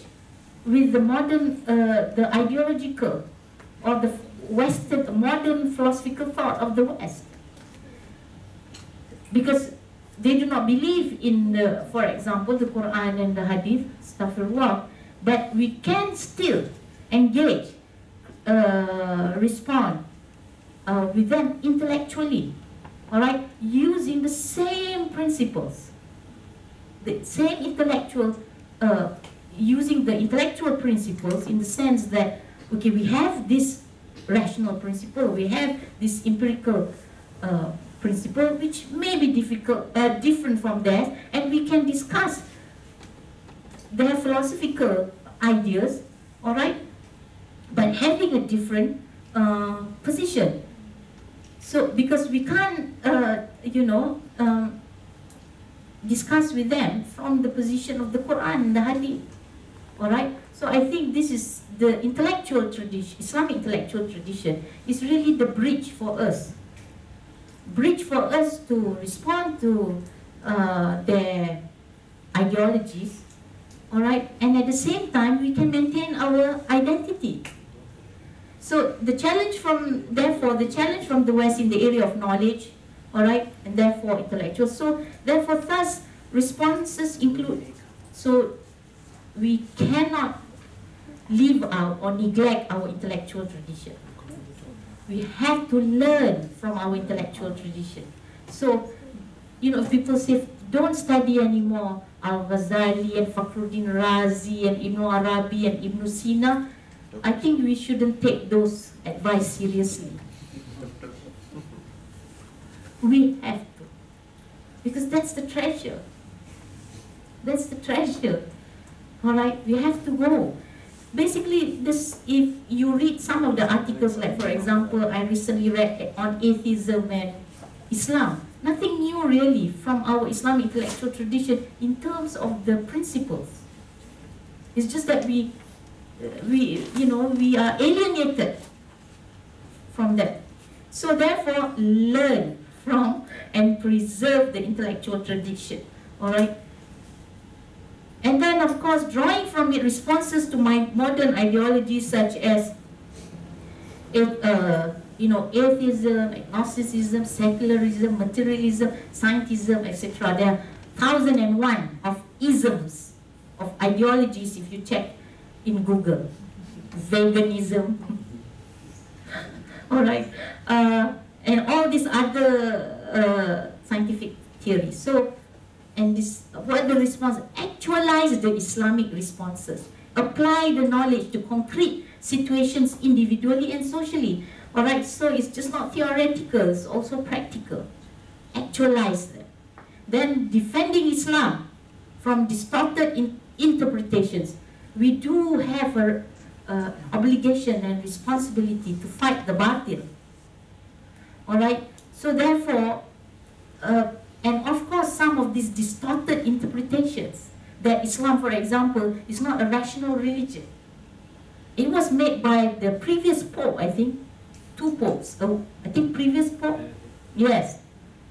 with the modern, the ideological, or the Western, modern philosophical thought of the West, because they do not believe in the, for example, the Quran and the Hadith, astaghfirullah, but we can still engage, respond with them intellectually, all right, using the same principles, the same intellectual, using the intellectual principles in the sense that, okay, we have this rational principle, we have this empirical principle, which may be different from theirs, and we can discuss their philosophical ideas, all right, but having a different position. So, because we can't, discuss with them from the position of the Quran and the Hadith, all right. So I think this is the intellectual tradition, Islamic intellectual tradition, is really the bridge for us to respond to their ideologies, all right, and at the same time we can maintain our identity. So the challenge from the West in the area of knowledge, all right, and therefore intellectual. So therefore, thus responses include. So we cannot leave out or neglect our intellectual tradition. We have to learn from our intellectual tradition. So, if people say, don't study anymore Al-Ghazali and Fakhruddin Razi and Ibn Arabi and Ibn Sina, I think we shouldn't take those advice seriously. We have to. Because that's the treasure. That's the treasure. All right, we have to go. Basically, this, if you read some of the articles, like for example, I recently read on atheism and Islam, nothing new really from our Islamic intellectual tradition in terms of the principles. It's just that we are alienated from that. So therefore, learn from and preserve the intellectual tradition. All right. And then, of course, drawing from it responses to my modern ideologies such as, atheism, agnosticism, secularism, materialism, scientism, etc. There are 1,001 of isms, of ideologies if you check in Google. Veganism, all right, and all these other scientific theories. So, and this, what the response? Actualize the Islamic responses. Apply the knowledge to concrete situations individually and socially. All right, so it's just not theoretical, it's also practical. Actualize them. Then defending Islam from distorted interpretations. We do have an obligation and responsibility to fight the batil. All right, so therefore, and of course, some of these distorted interpretations that Islam, for example, is not a rational religion. It was made by the previous Pope, I think, 2 popes. Oh, I think previous Pope, yes.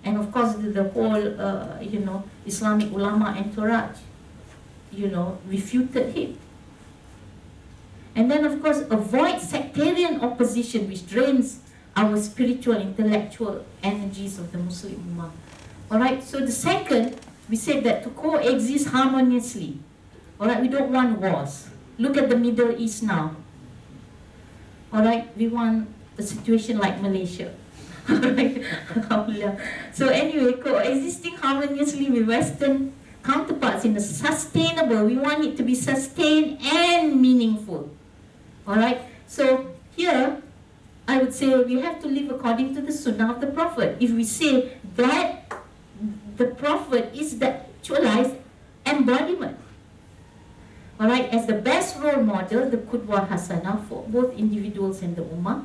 And of course, the whole, Islamic ulama entourage, refuted him. And then, of course, avoid sectarian opposition, which drains our spiritual, intellectual energies of the Muslim Ummah. Alright, so the second, we said that to coexist harmoniously. Alright, we don't want wars. Look at the Middle East now. Alright, we want a situation like Malaysia. Alright, so anyway, coexisting harmoniously with Western counterparts in a sustainable, we want it to be sustained and meaningful. Alright, so here, I would say we have to live according to the Sunnah of the Prophet. If we say that the Prophet is the actualized embodiment, alright, as the best role model, the Qudwa Hasanah for both individuals and the Ummah,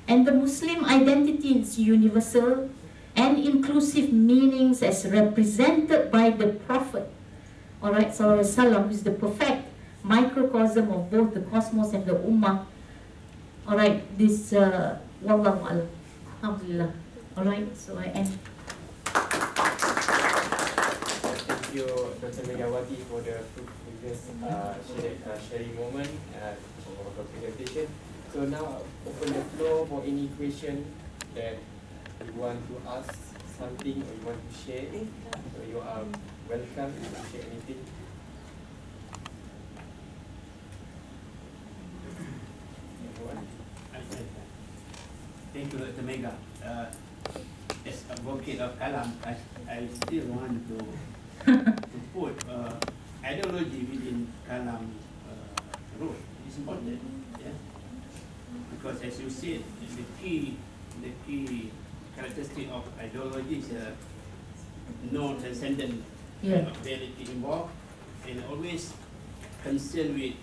and the Muslim identity in its universal and inclusive meanings as represented by the Prophet, alright, Sallallahu Alaihi Wasallam, who is the perfect microcosm of both the cosmos and the Ummah. Alright, this, Wallahu Alam, Alhamdulillah. Alright, so I end. Thank you, Dr. Megawati, for the previous sharing moment for her presentation. So now, open the floor for any question that you want to ask something or you want to share. So you are welcome to share anything. Thank you, Dr. Mega. As advocate of Kalam, I still want to put ideology within Kalam role. It's important, yeah. Because as you said, the key characteristic of ideology is no transcendent reality involved, and always concerned with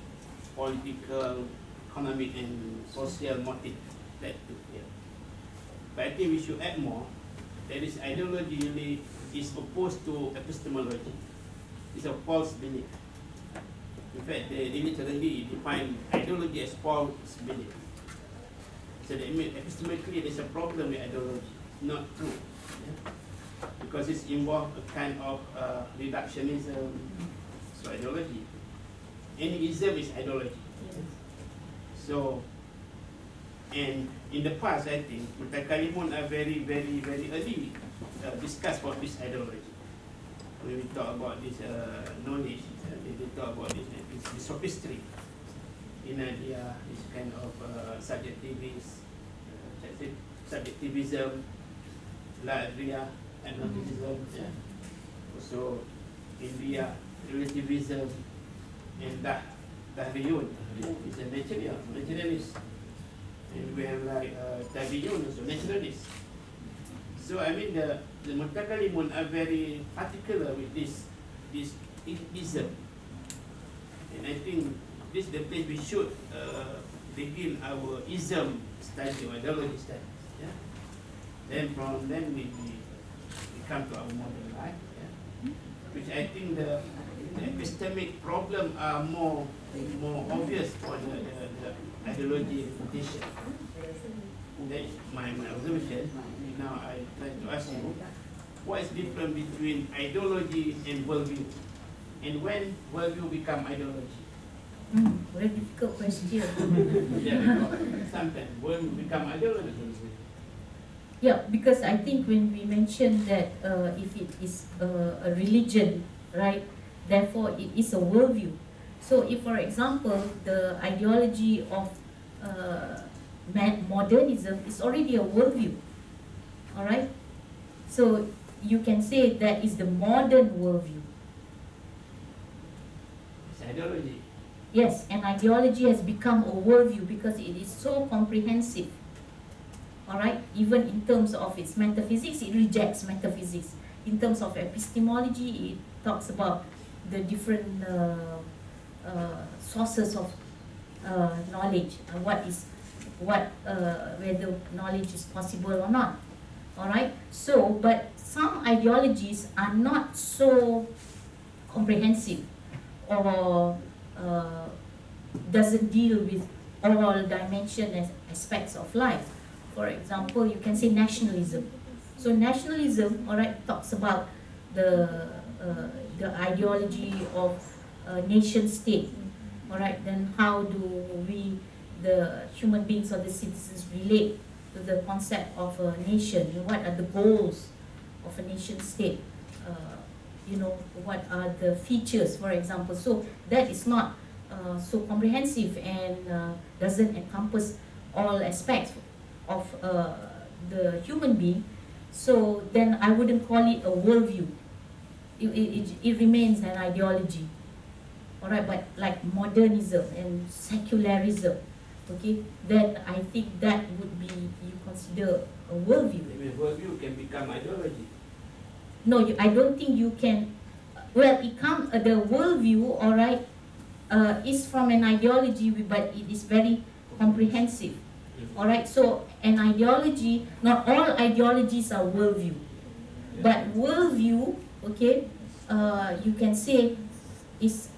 political, economic, and social motive. That yeah. But I think we should add more. That is, ideology really is opposed to epistemology. It's a false belief. In fact, they literally define ideology as false belief. So they mean epistemologically there's a problem with ideology. It's not true. Yeah? Because it's involved a kind of reductionism. So ideology. Any ism is ideology. Yes. So, and in the past, I think, Mutakalimun are very early discuss about this ideology. When we talk about this knowledge, they talk about this sophistry in idea, this kind of subjectivism, Ladria, agnosticism, also India, relativism, and Dahriyun is a naturalist. And we have like Tabi'un, also naturalists. So I mean the Mutakalimun are very particular with this ism. And I think this is the place we should begin our ism study or ideology studies. Yeah? Then from then we come to our modern life. Yeah? Which I think the epistemic problem are more obvious for the ideology reputation. That's my observation. Now I try to ask you, what is different between ideology and worldview? And when worldview become ideology? Very difficult question. Sometimes worldview become ideology. Yeah, because I think when we mentioned that if it is a religion, right, therefore it is a worldview. So if, for example, the ideology of modernism is already a worldview, all right? So you can say that is the modern worldview. It's ideology. Yes, and ideology has become a worldview because it is so comprehensive, all right? Even in terms of its metaphysics, it rejects metaphysics. In terms of epistemology, it talks about the different sources of knowledge, whether knowledge is possible or not. All right. So, but some ideologies are not so comprehensive, or doesn't deal with all dimensions and aspects of life. For example, you can say nationalism. So nationalism, all right, talks about the ideology of a nation state, all right. Then how do we, the human beings or the citizens, relate to the concept of a nation? What are the goals of a nation state? What are the features, for example? So that is not so comprehensive and doesn't encompass all aspects of the human being. So then I wouldn't call it a worldview. It remains an ideology. All right, but like modernism and secularism, okay, then I think that would be, you consider a worldview. Maybe worldview can become ideology. No, I don't think you can. Well, the worldview, all right, is from an ideology, but it is very comprehensive. All right, so an ideology, not all ideologies are worldview, but worldview, okay, you can say is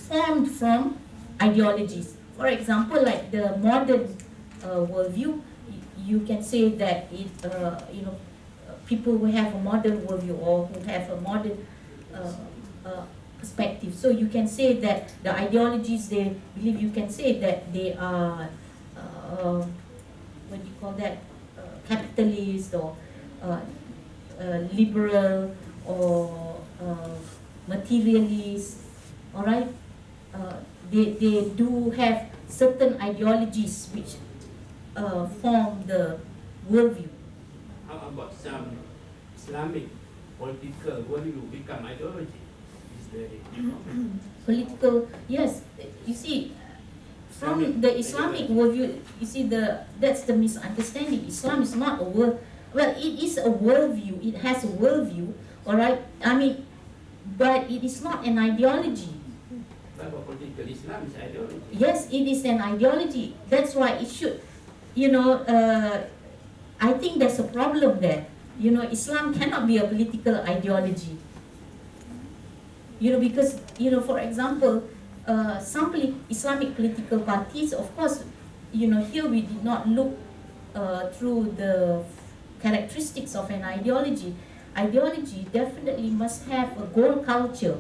formed from ideologies. For example, like the modern worldview, you can say that it, people who have a modern worldview or who have a modern perspective. So you can say that the ideologies they believe, you can say that they are what do you call that, capitalist or liberal or materialist. All right, they do have certain ideologies which form the worldview. How about some Islamic political worldview become ideology? Is there Political, yes. You see, from the Islamic worldview, you see that's the misunderstanding. Islam is not a world. Well, it is a worldview. It has a worldview. All right. I mean, but it is not an ideology. But political Islam is ideology. Yes, it is an ideology. That's why it should. I think there's a problem there. Islam cannot be a political ideology. Because for example, some Islamic political parties, of course, here we did not look through the characteristics of an ideology. Ideology definitely must have a goal culture.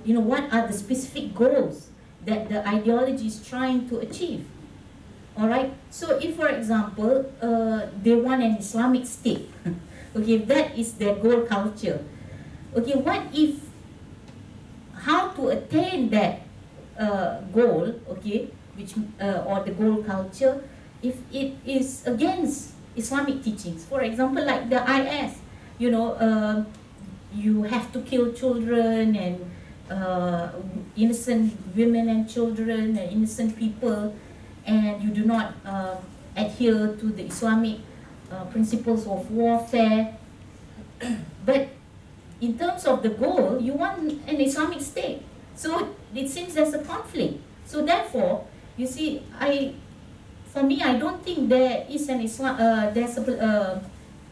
What are the specific goals that the ideology is trying to achieve? All right. So if, for example, they want an Islamic state, okay, that is their goal culture. Okay, what if, how to attain that goal, okay, which or the goal culture, if it is against Islamic teachings? For example, like the IS, you have to kill children and innocent women and children and innocent people, and you do not adhere to the Islamic principles of warfare. But in terms of the goal, you want an Islamic state. So it seems there's a conflict. So therefore, you see, for me, I don't think there is an there's a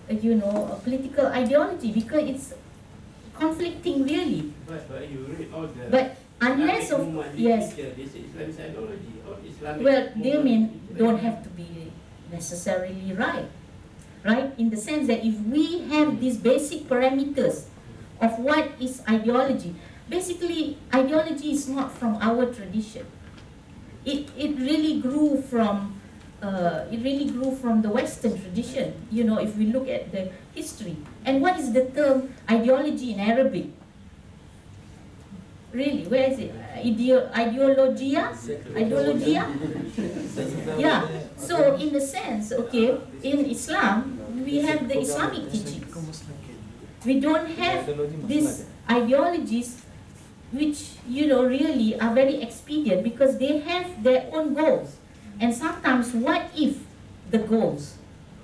political ideology, because it's conflicting really. But you read all the. But unless of yes. This is Islamic ideology or Islamic. Well, they don't have to be necessarily right? In the sense that if we have these basic parameters of what is ideology, basically ideology is not from our tradition. It really grew from the Western tradition. If we look at the history. And what is the term ideology in Arabic? Really, where is it? Ideologia? Yeah. So in the sense, okay, in Islam, we have the Islamic teachings. We don't have these ideologies which, really are very expedient, because they have their own goals. And sometimes, what if the goals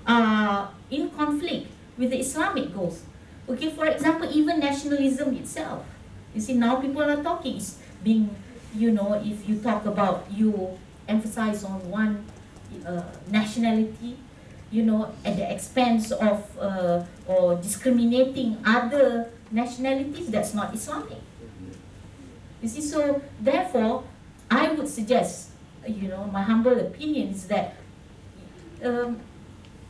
are in conflict with the Islamic goals? Okay, for example, even nationalism itself. You see, now people are talking, it's being, if you talk about, you emphasize on one nationality, at the expense of or discriminating other nationalities, that's not Islamic. You see, so therefore, I would suggest, my humble opinion is that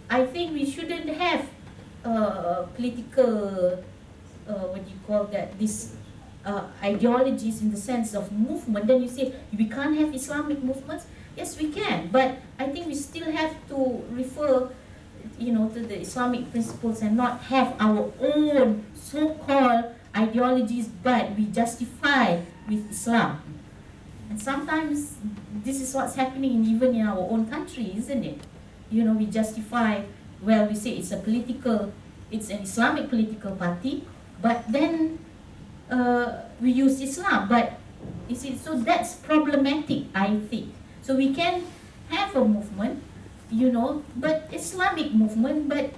I think we shouldn't have political, what do you call that, this ideologies in the sense of movement, then you say we can't have Islamic movements. Yes, we can, but I think we still have to refer, to the Islamic principles and not have our own so-called ideologies, but we justify with Islam. And sometimes this is what's happening even in our own country, isn't it? We justify, well, we say it's an Islamic political party, but then we use Islam. But you see, so that's problematic, I think. So we can have a movement, but Islamic movement, but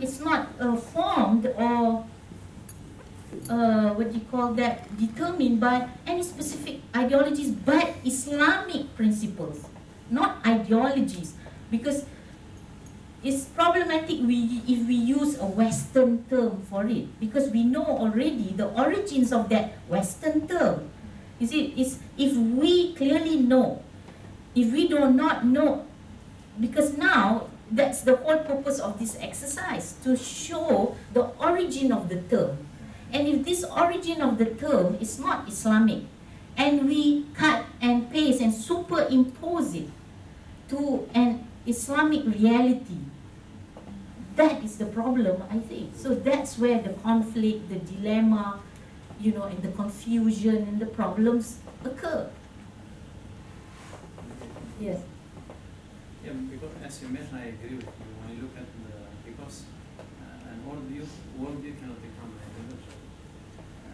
it's not formed or determined by any specific ideologies, but Islamic principles, not ideologies, because it's problematic if we use a Western term for it, because we know already the origins of that Western term. You see, if we clearly know, if we do not know, because now that's the whole purpose of this exercise, to show the origin of the term. And if this origin of the term is not Islamic, and we cut and paste and superimpose it to an Islamic reality, that is the problem, I think. So that's where the conflict, the dilemma, and the confusion and the problems occur. Yes. Yeah, because as you mentioned, I agree with you. When you look at because an worldview cannot become an ideology.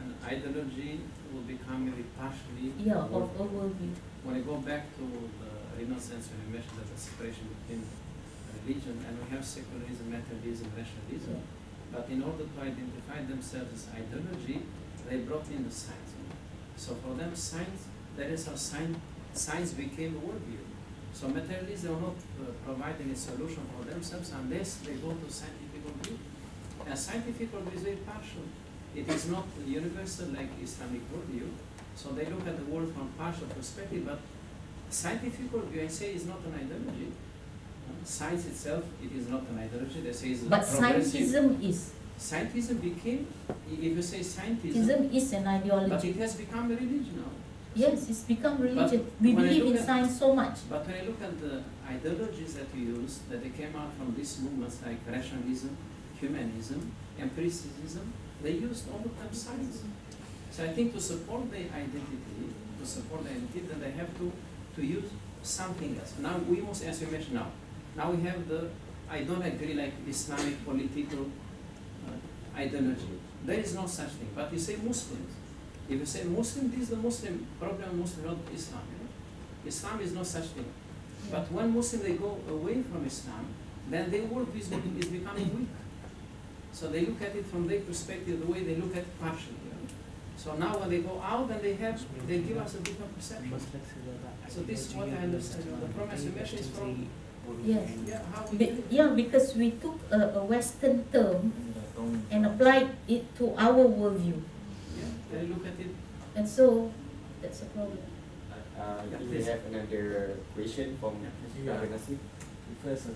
An ideology will become maybe partially of a worldview. When I go back to the Renaissance, when you mentioned that the separation between religion, and we have secularism, materialism, rationalism, but in order to identify themselves as ideology, they brought in the science. So for them, science, that is how science became a worldview. So materialists will not provide any solution for themselves unless they go to scientific worldview. And scientific worldview is very partial. It is not universal like Islamic worldview. So they look at the world from partial perspective, but scientific worldview, I say, is not an ideology. Science itself, it is not an ideology. They say it's but scientism is. Scientism became, if you say scientism, scientism is an ideology. But it has become a religion now. Yes, it's become religion. We believe in science so much. But when I look at the ideologies that we use, that they came out from these movements like rationalism, humanism, empiricism, they used all of them science. So I think to support the identity, then they have to use something else. Now we must, as you mentioned now we have I don't agree like Islamic political ideology. There is no such thing. But you say Muslims. If you say Muslim, this is the Muslim problem, Muslim, not Islam. Islam is no such thing. Yeah. But when Muslims they go away from Islam, then their world is becoming weak. So they look at it from their perspective, the way they look at partially. So now when they go out, then they give us a different perception. So this is what I understand. The promise you mentioned is from. Yes. Yeah, because we took a Western term and applied it to our worldview. Yeah, they look at it. And so that's a problem. We have another question from Nasib. Professor,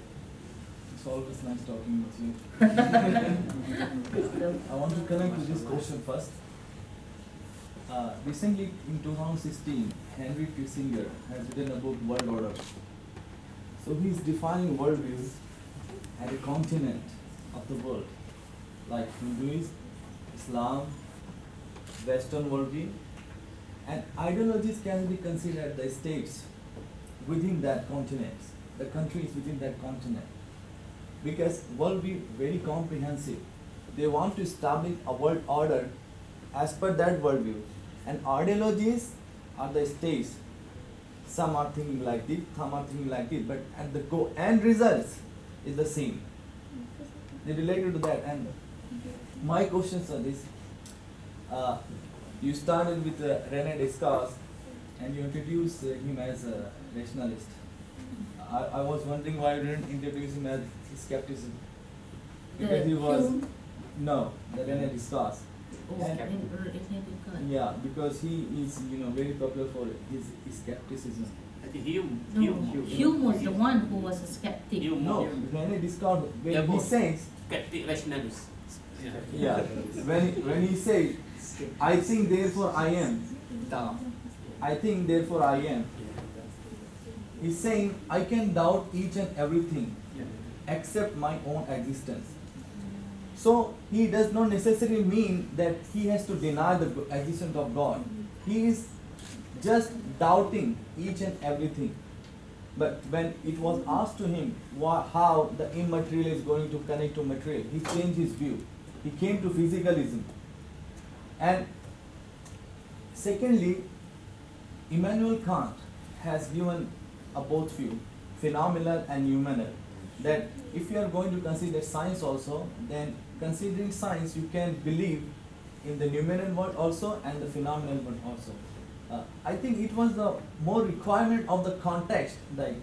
it's always nice talking with you. I want to connect with this question first. Recently, in 2016, Henry Kissinger has written about world order. So he is defining worldviews at a continent of the world, like Hinduism, Islam, Western worldview, and ideologies can be considered the states within that continent, the countries within that continent. Because worldview very comprehensive. They want to establish a world order as per that worldview. And ideologies are the states. Some are thinking like this, some are thinking like this, but at the end results is the same. They related to that. And my questions are this. You started with René Descartes and you introduced him as a rationalist. I was wondering why you didn't introduce him as skepticism. Because he was, no, the René Descartes. Oh, yeah, because he is very popular for his skepticism. I think Hume. No, Hume was the one who was a skeptic. Hume. No, Rene Descartes, when Yeah, he both. says, Skeptic rationalist. yeah, when he says, I think therefore I am, I think therefore I am, he's saying, I can doubt each and everything except my own existence. So he does not necessarily mean that he has to deny the existence of God. He is just doubting each and everything. But when it was asked to him how the immaterial is going to connect to material, he changed his view. He came to physicalism. And secondly, Immanuel Kant has given a both view, phenomenal and noumenal. That if you are going to consider science also, then considering science, you can believe in the noumenal world also and the phenomenal world also. I think it was the more requirement of the context, like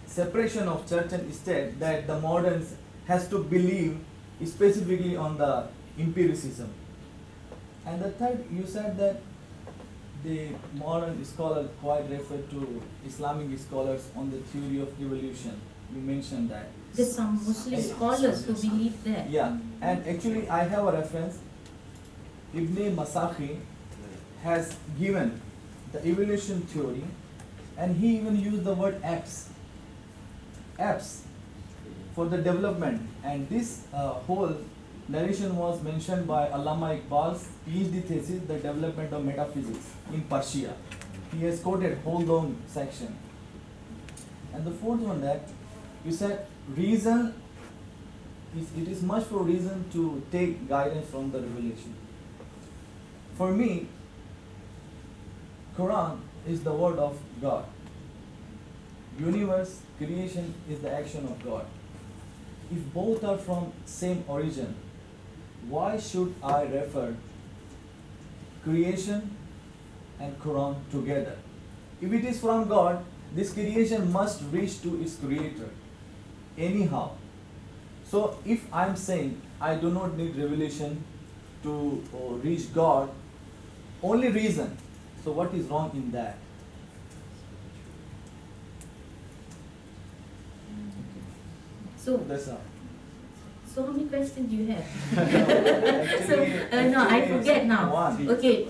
separation of church and state, that the moderns has to believe specifically on the empiricism. And the third, you said that the modern scholars quite refer to Islamic scholars on the theory of evolution. You mentioned that. There's some Muslim scholars who believe that. Yeah, and actually I have a reference. Ibn Masakhi has given the evolution theory, and he even used the word apps for the development. And this whole narration was mentioned by Allama Iqbal's PhD thesis, The Development of Metaphysics in Persia. He has quoted whole long section. And the fourth one, that you said reason, it is much for reason to take guidance from the revelation. For me, Quran is the word of God. Universe, creation is the action of God. If both are from same origin, why should I refer creation and Quran together? If it is from God, this creation must reach to its creator anyhow. So if I'm saying I do not need revelation to reach God, only reason, so what is wrong in that? So, That's all. so how many questions do you have? Actually, No, I forget now. One. Okay,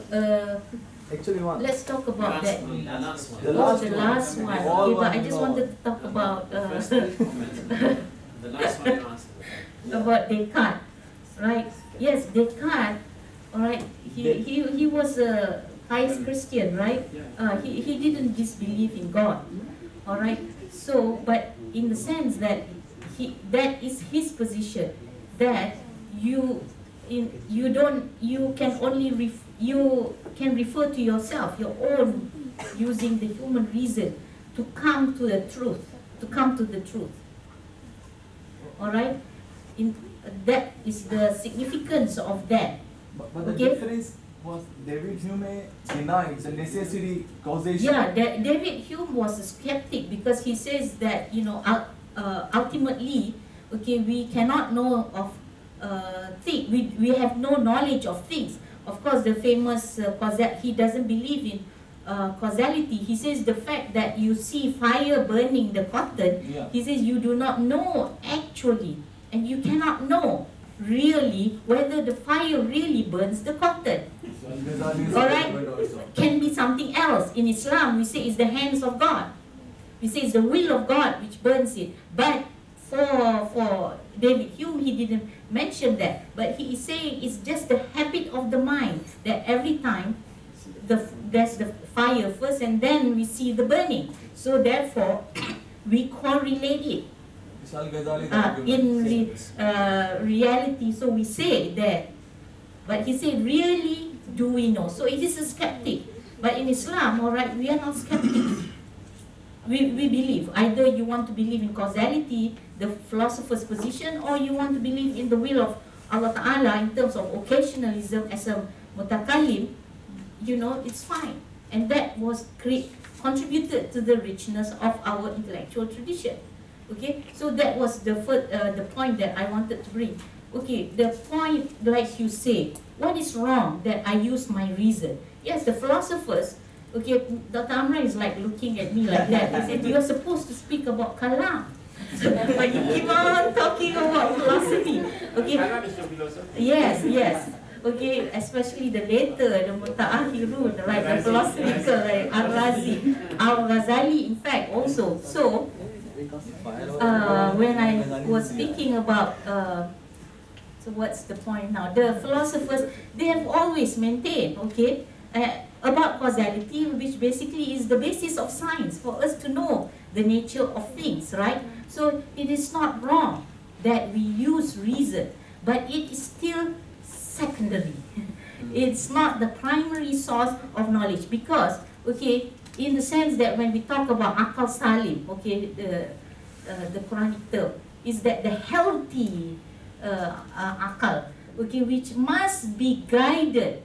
Actually one. let's talk about that. The last one. The Oh, last the one. last one. All Okay, but I one just no. wanted to talk about First comment. The last one you asked. about Descartes, right? Yes, Descartes. All right. He was a pious Christian, right? He didn't disbelieve in God. All right. So, but in the sense that that is his position, that you can refer to yourself, your own, using the human reason to come to the truth. All right, that is the significance of that. But the Okay. difference was David Hume denied the necessary causation. Yeah, David Hume was a skeptic because he says that ultimately, okay, we cannot know of things. We have no knowledge of things. Of course, the famous he doesn't believe in causality. He says the fact that you see fire burning the cotton, Yeah. he says you do not know actually, and you cannot know really whether the fire really burns the cotton. So Al-Ghazali is All a right. word also. Can be something else. In Islam, we say it's the hands of God. We say it's the will of God which burns it. But for David Hume, he didn't mention that. But he is saying it's just the habit of the mind that every time there's the fire first and then we see the burning. So therefore, we correlate it It's Al-Ghazali in reality. So we say that. But he said, really, do we know? So it is a skeptic. But in Islam, all right, we are not skeptics. We believe. Either you want to believe in causality, the philosopher's position, or you want to believe in the will of Allah Ta'ala in terms of occasionalism as a mutakallim, it's fine. And that was contributed to the richness of our intellectual tradition. Okay, so that was the point that I wanted to bring. Okay, the point, like you say, what is wrong that I use my reason? Yes, the philosophers, Okay, Dr. Amra is like looking at me like that. He said, you're supposed to speak about Kalam. But you keep on talking about philosophy. Okay. Kalam is your philosophy. Yes, yes. Okay, especially the later, the Muta'akhirun, right? The philosophical, like Al-Ghazali, in fact, also. So, when I was thinking about, so what's the point now? The philosophers, they have always maintained, okay, about causality, which basically is the basis of science, for us to know the nature of things, right? So it is not wrong that we use reason, but it is still secondary. It's not the primary source of knowledge, because, okay, in the sense that when we talk about akal salim, okay, the Quranic term, is that the healthy akal, okay, which must be guided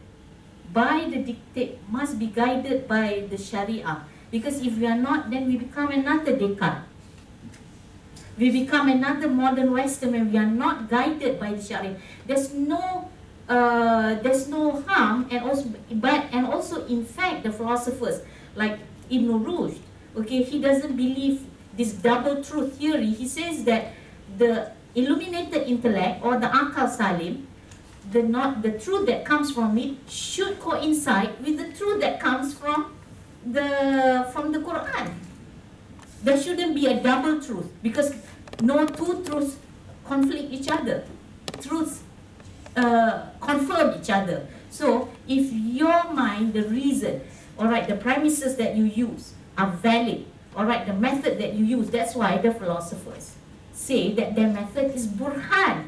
by the dictate, must be guided by the Sharia. Because if we are not, then we become another Descartes. We become another modern Western when we are not guided by the Sharia. There's no harm, and also in fact the philosophers like Ibn Rushd, okay, he doesn't believe this double truth theory. He says that the illuminated intellect, or the akal salim, the truth that comes from it should coincide with the truth that comes from the Quran. There shouldn't be a double truth, because no two truths conflict each other. Truths confirm each other. So if your mind, the reason, alright, the premises that you use are valid, alright, the method that you use, that's why the philosophers say that their method is burhan.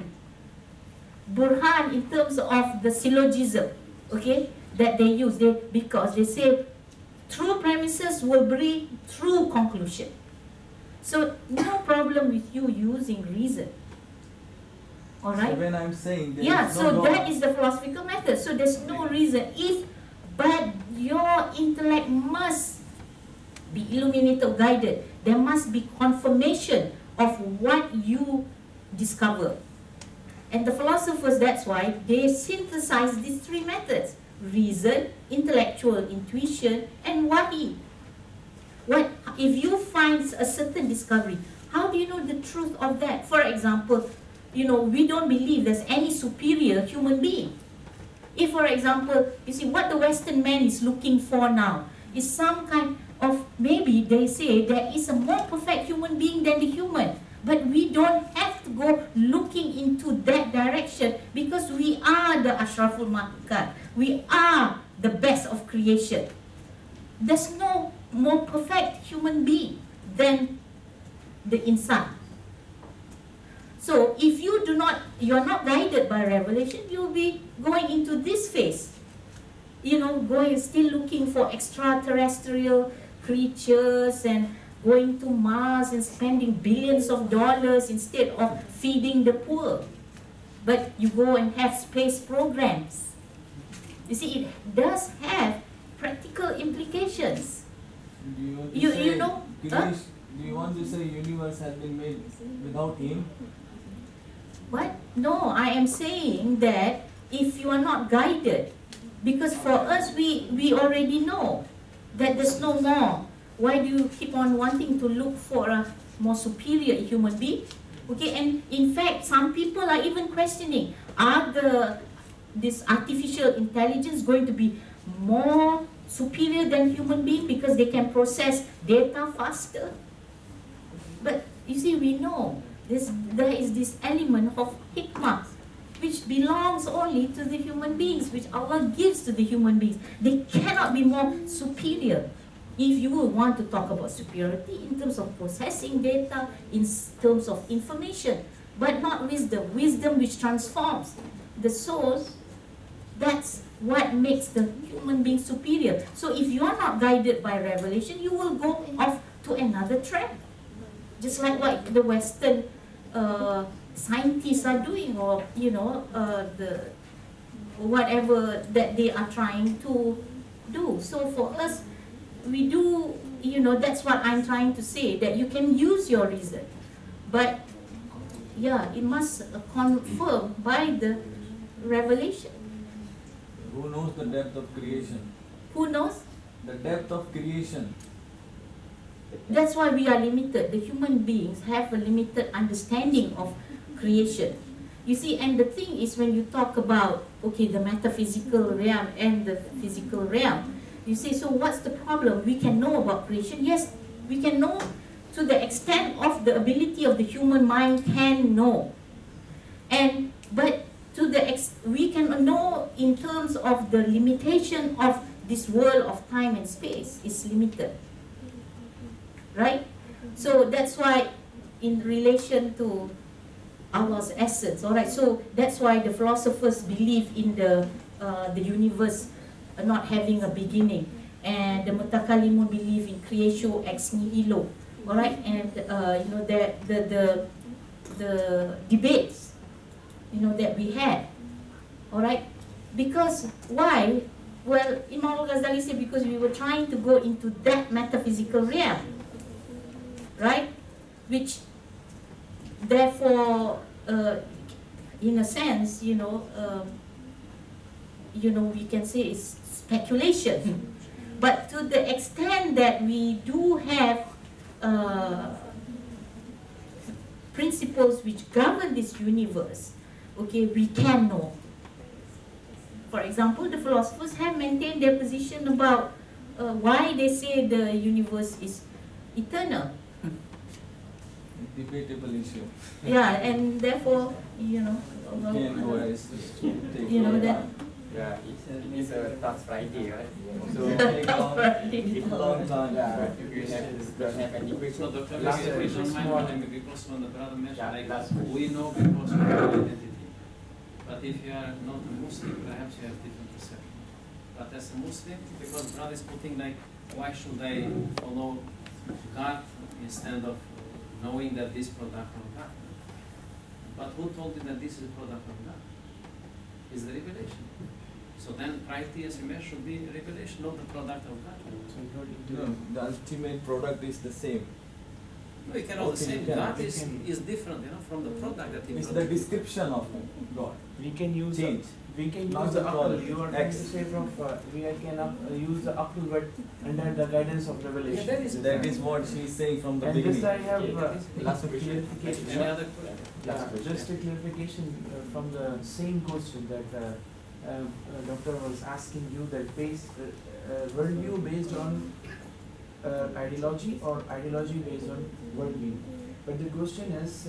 Burhan in terms of the syllogism, okay, that they use, because they say true premises will bring true conclusion. So no problem with you using reason. Alright? So when I'm saying there yeah, is so no that is the philosophical method. So there's no reason. But your intellect must be illuminated or guided. There must be confirmation of what you discover. And the philosophers, that's why they synthesize these three methods: reason, intellectual intuition, and wahi. What if you find a certain discovery? How do you know the truth of that? For example, we don't believe there's any superior human being. If, for example, you see what the Western man is looking for now is some kind of, maybe they say there is a more perfect human being than the human. But we don't have to go looking into that direction, because we are the Ashraful Makhlukat. We are the best of creation. There's no more perfect human being than the insan. So if you're not guided by revelation, you'll be going into this phase. Still looking for extraterrestrial creatures and going to Mars and spending billions of dollars instead of feeding the poor. But you go and have space programs. You see, it does have practical implications. Do you want to You- say, you know, Girish, do you want to say universe has been made without him? What? No, I am saying that if you are not guided, because for us, we already know that there's no more. Why do you keep on wanting to look for a more superior human being? Okay, and in fact, some people are even questioning, are this artificial intelligence going to be more superior than human being because they can process data faster? But you see, we know there is this element of hikmah, which belongs only to the human beings, which Allah gives to the human beings. They cannot be more superior. If you want to talk about superiority in terms of processing data, in terms of information, but not wisdom. Wisdom which transforms the source, that's what makes the human being superior. So if you are not guided by revelation, you will go off to another track. Just like what the Western scientists are doing, or the whatever that they are trying to do. So for us, we do, that's what I'm trying to say, that you can use your reason, but yeah, it must confirm by the revelation. Who knows the depth of creation? Who knows? the depth of creation. That's why we are limited. The human beings have a limited understanding of creation. You see, and the thing is, when you talk about, okay, the metaphysical realm and the physical realm, you say, so what's the problem? We can know about creation. Yes, we can know to the extent of the ability of the human mind can know. But to the we can know in terms of the limitation of this world of time and space is limited. Right? So that's why in relation to Allah's essence, all right, so that's why the philosophers believe in the universe not having a beginning, and the mutakallimun believe in creatio ex nihilo, all right, and the debates, that we had, all right, because why? Well, Imam al-Ghazali said because we were trying to go into that metaphysical realm, right, which therefore, in a sense, we can say it's speculation. But to the extent that we do have principles which govern this universe, okay, we can know. For example, the philosophers have maintained their position about why they say the universe is eternal. Debatable issue. Yeah, and therefore, that. Yeah, it's a tough Friday, right? So, If long time. if you don't have any So questions, Dr. last Megawati, question, don't mind small. me because when the brother mentioned, Yeah, like, last question. we know because of our identity. But if you are not a Muslim, perhaps you have different perception. But as a Muslim, because brother is putting like, why should I follow God instead of knowing that this product from God? But who told you that this is a product of God? It's the revelation. So then piety, as you mentioned, should be revelation, not the product of God. No, the ultimate product is the same. No, you cannot Okay, say you can. God You is different, from the product that he It's the produced. description of God. We can use Change. we can Not use the the akal. product. You are trying X. to say from we can use the akal, but under the guidance of revelation. Yeah, that is- That is what she is saying from the And this beginning. I have Last question. clarification. Any other question? Last question. Just a clarification from the same question that doctor was asking you, that worldview based on ideology or ideology based on worldview. But the question is,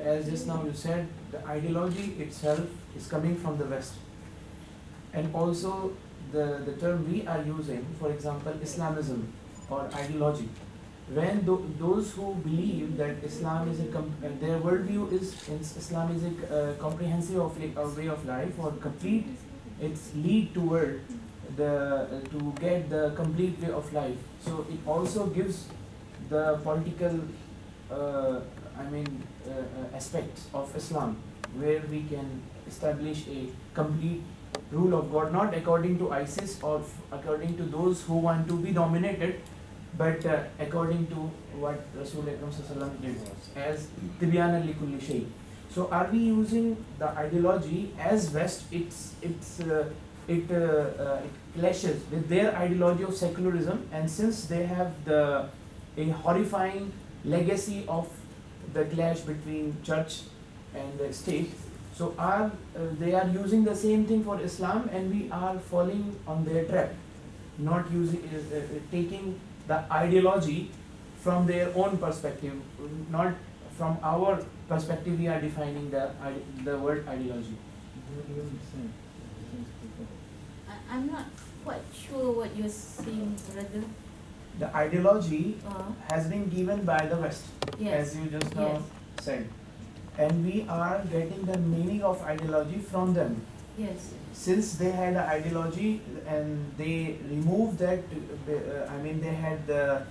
as just now you said, the ideology itself is coming from the West. And also the term we are using, for example, Islamism or ideology. When those who believe that Islam is their worldview is Islam is a comprehensive of way of life or complete, it's lead toward to get the complete way of life. So it also gives the political aspects of Islam, where we can establish a complete rule of God, not according to ISIS or according to those who want to be dominated, but according to what Rasul Akram Sallallahu did as Tibyana li kulli shay. So are we using the ideology as West? It clashes with their ideology of secularism, and since they have a horrifying legacy of the clash between church and the state, so they are using the same thing for Islam, and we are falling on their trap, not using taking the ideology from their own perspective, not from our perspective. We are defining the word ideology. I'm not quite sure what you're saying, brother. The ideology Uh, has been given by the West, yes. as you just now Yes. said, and we are getting the meaning of ideology from them. Yes. Since they had an ideology and they removed that, they had the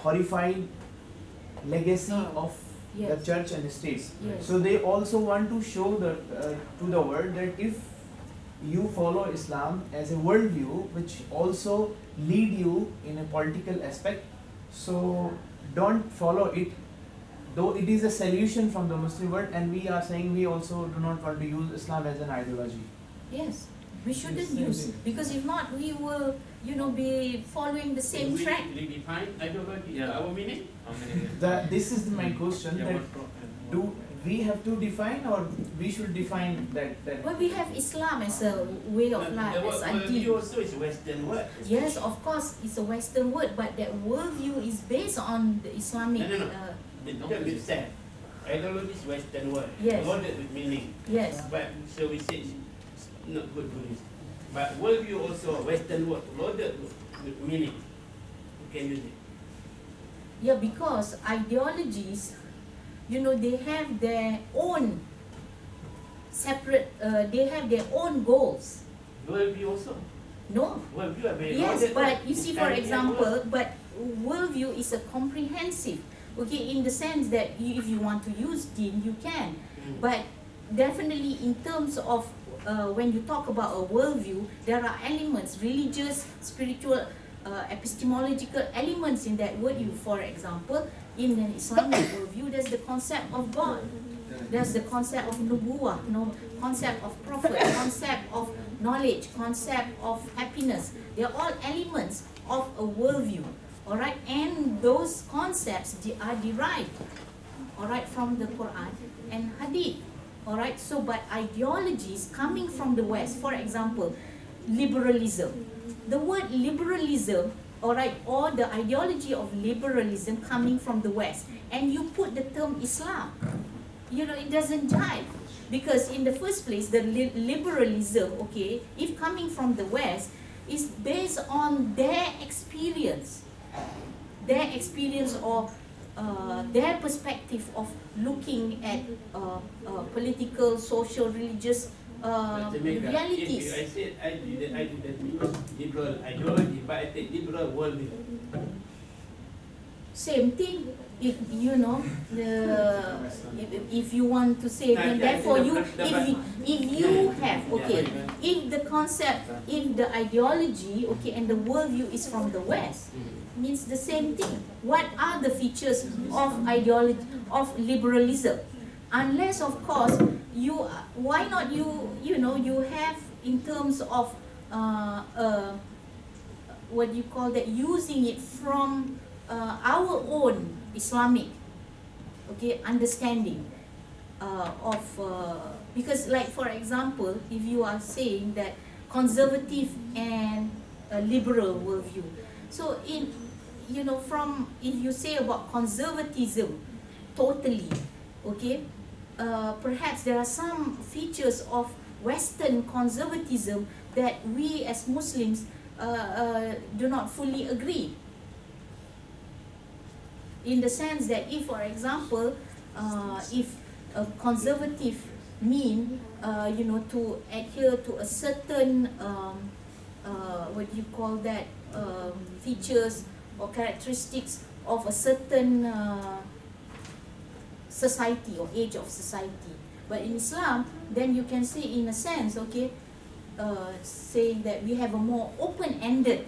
horrifying legacy Oh, of yes. the church and the states. Yes. So they also want to show to the world that if you follow Islam as a worldview, which also lead you in a political aspect, so don't follow it. Though it is a solution from the Muslim world, and we are saying we also do not want to use Islam as an ideology. Yes. We shouldn't use, because if not, we will, be following the same track. We define ideology, Yeah. our meaning. How many? This is my question, Yeah, that what Prof? do we have to define, or we should define that? Well, we have Islam as a way of life, as Worldview ideal. also is Western word. Yes, of course, it's a Western word, but that worldview is based on the Islamic. No. The term itself. Ideology is Western word. Yes. Loaded with meaning. Yes. But so we say it's not good to use. But worldview also a Western word, loaded with meaning. You can use it. Yeah, because ideologies, they have their own separate, they have their own goals. Worldview also. No. Worldview are very Yes, loaded but word. you see, for And example, word. but worldview is a comprehensive, okay, in the sense that if you want to use deen, you can. But definitely in terms of when you talk about a worldview, there are elements, religious, spiritual, epistemological elements in that worldview. For example, in an Islamic worldview, there's the concept of God. There's the concept of nubuwah, concept of prophet, concept of knowledge, concept of happiness. They're all elements of a worldview, all right? And those concepts are derived, all right, from the Quran and Hadith, all right? So, but ideologies coming from the West, for example, liberalism. The word liberalism, all right, or the ideology of liberalism coming from the West, and you put the term Islam, it doesn't jive. Because in the first place, the liberalism, okay, if coming from the West, is based on their experience or their perspective of looking at political, social, religious realities. If I said I didn't mean liberal ideology, but I take liberal worldview. Same thing. If if you want to say, then therefore if you have, okay, if the concept, if the ideology, okay, and the worldview is from the West, means the same thing. What are the features of ideology, of liberalism? Unless, of course, why not you have in terms of what you call that, using it from our own Islamic, okay, understanding of because, like, for example, if you are saying that conservative and liberal worldview, so from, if you say about conservatism totally, okay, perhaps there are some features of Western conservatism that we as Muslims do not fully agree. In the sense that, if, for example, if a conservative mean, to adhere to a certain, what you call that, features or characteristics of a certain society or age of society. But in Islam, then you can say, in a sense, okay, saying that we have a more open-ended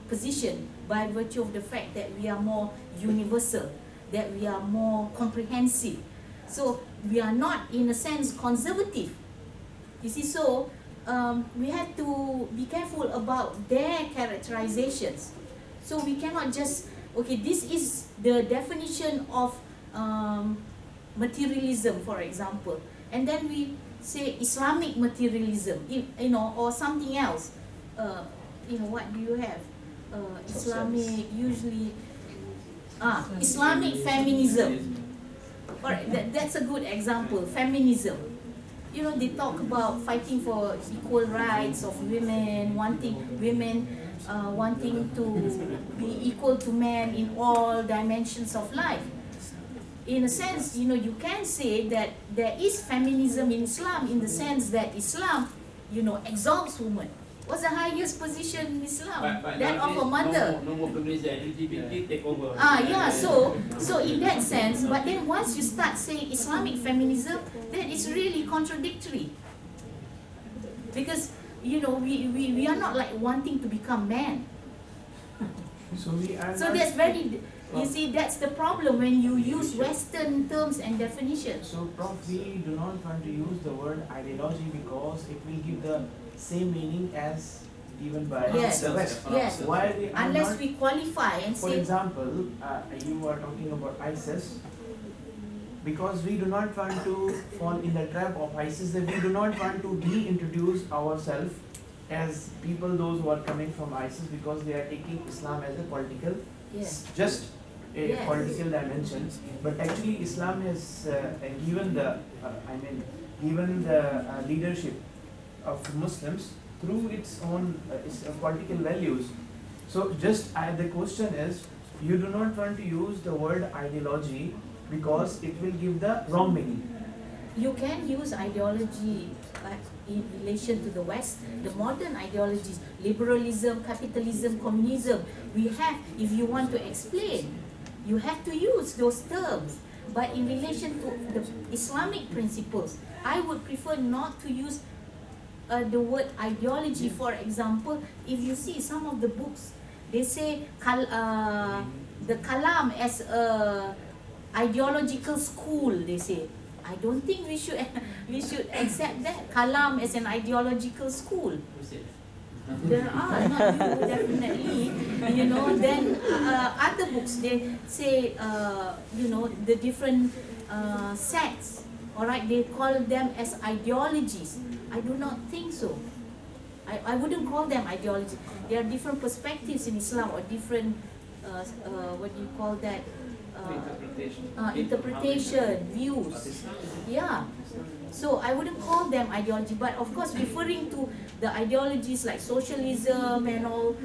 position by virtue of the fact that we are more universal, that we are more comprehensive. So we are not, in a sense, conservative. You see, so we have to be careful about their characterizations. So we cannot just, okay, this is the definition of materialism, for example, and then we say Islamic materialism, or something else. What do you have? Islamic, usually, Islamic feminism. That's a good example. Feminism. They talk about fighting for equal rights of women, wanting to be equal to men in all dimensions of life. In a sense, you can say that there is feminism in Islam, in the sense that Islam, exalts women. What's the highest position in Islam? But that of a mother. No more feminism, LGBT take over. Yeah, so in that sense, but then once you start saying Islamic feminism, then it's really contradictory. Because, we are not like wanting to become men. So we are. So that's very, you see, that's the problem when you use Western terms and definitions. So, Prof, we do not want to use the word ideology because it will give the same meaning as given by Yes, the West. yes. Why we are Unless not, we qualify and for say, example, you are talking about ISIS, because we do not want to fall in the trap of ISIS, that we do not want to reintroduce ourselves as people, those who are coming from ISIS, because they are taking Islam as a political, yes, just a Yes. political dimension. But actually, Islam has given the, given the leadership of Muslims through its own political values. So just the question is, you do not want to use the word ideology because it will give the wrong meaning. you can use ideology in relation to the West, the modern ideologies, liberalism, capitalism, communism. We have, if you want to explain, you have to use those terms. But in relation to the Islamic principles, I would prefer not to use the word ideology. For example, if you see some of the books, they say the Kalam as a ideological school, they say. I don't think we should accept that Kalam as an ideological school. There are, not you, definitely. You know, then other books, they say, you know, the different sects, all right, they call them as ideologies. I do not think so. I wouldn't call them ideology. There are different perspectives in Islam, or different, what do you call that? Interpretation, views. Yeah. So I wouldn't call them ideology, but of course referring to the ideologies like socialism and all,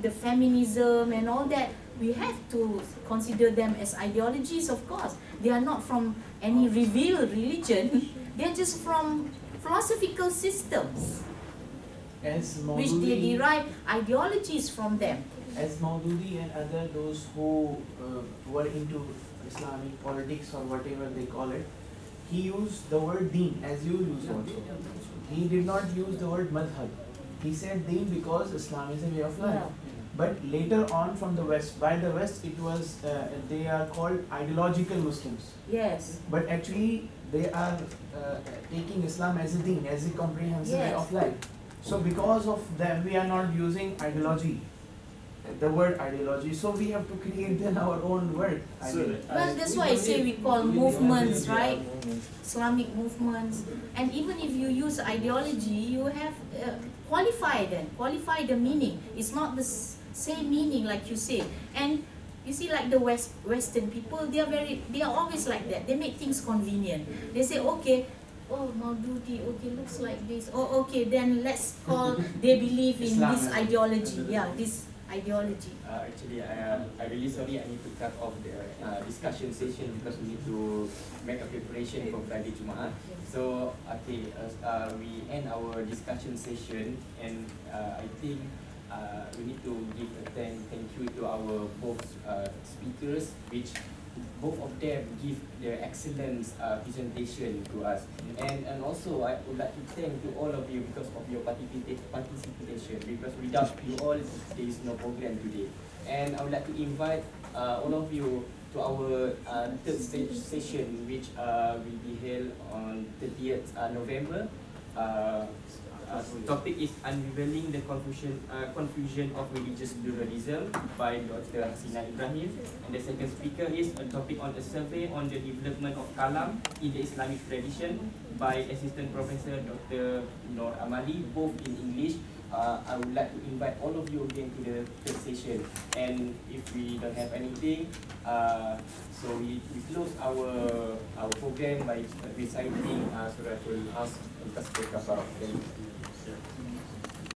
the feminism and all that, we have to consider them as ideologies, of course. They are not from any revealed religion, they're just from philosophical systems, As which they Maududi, derive ideologies from them. as Maududi and other those who were into Islamic politics or whatever they call it, he used the word deen as you use also. He did not use the word madhab. He said deen because Islam is a way of life. Yeah. But later on from the West, by the West it was, they are called ideological Muslims. Yes. But actually they are taking Islam as a deen, as a comprehensive way Yes. of life. So because of them we are not using ideology, the word ideology. So we have to create then our own word. Well, that's why I say we call movements, right? Islamic movements. And even if you use ideology, you have qualify the meaning. It's not the same meaning like you say. And you see, like the Western people, they are always like that. They make things convenient. They say, okay, oh, Maududi, okay, looks like this. Oh, okay, then let's call, they believe in this ideology. Yeah, this ideology. Actually, I'm really sorry, I need to cut off the discussion session because we need to make a preparation for Friday Jumaat. So, okay, we end our discussion session, and I think we need to give a thank you to our both speakers, which both of them give their excellent presentation to us. And also I would like to thank to all of you because of your participation, because without you all there is no program today. And I would like to invite all of you to our third stage session, which will be held on 30th November. Topic is Unraveling the Confusion of Religious Pluralism by Dr. Hasina Ibrahim. And the second speaker is a topic on a survey on the development of Kalam in the Islamic tradition by Assistant Professor Dr. Nur Amali, both in English. I would like to invite all of you again to the third session. And if we don't have anything, so we close our program by reciting Surah Al-Asr.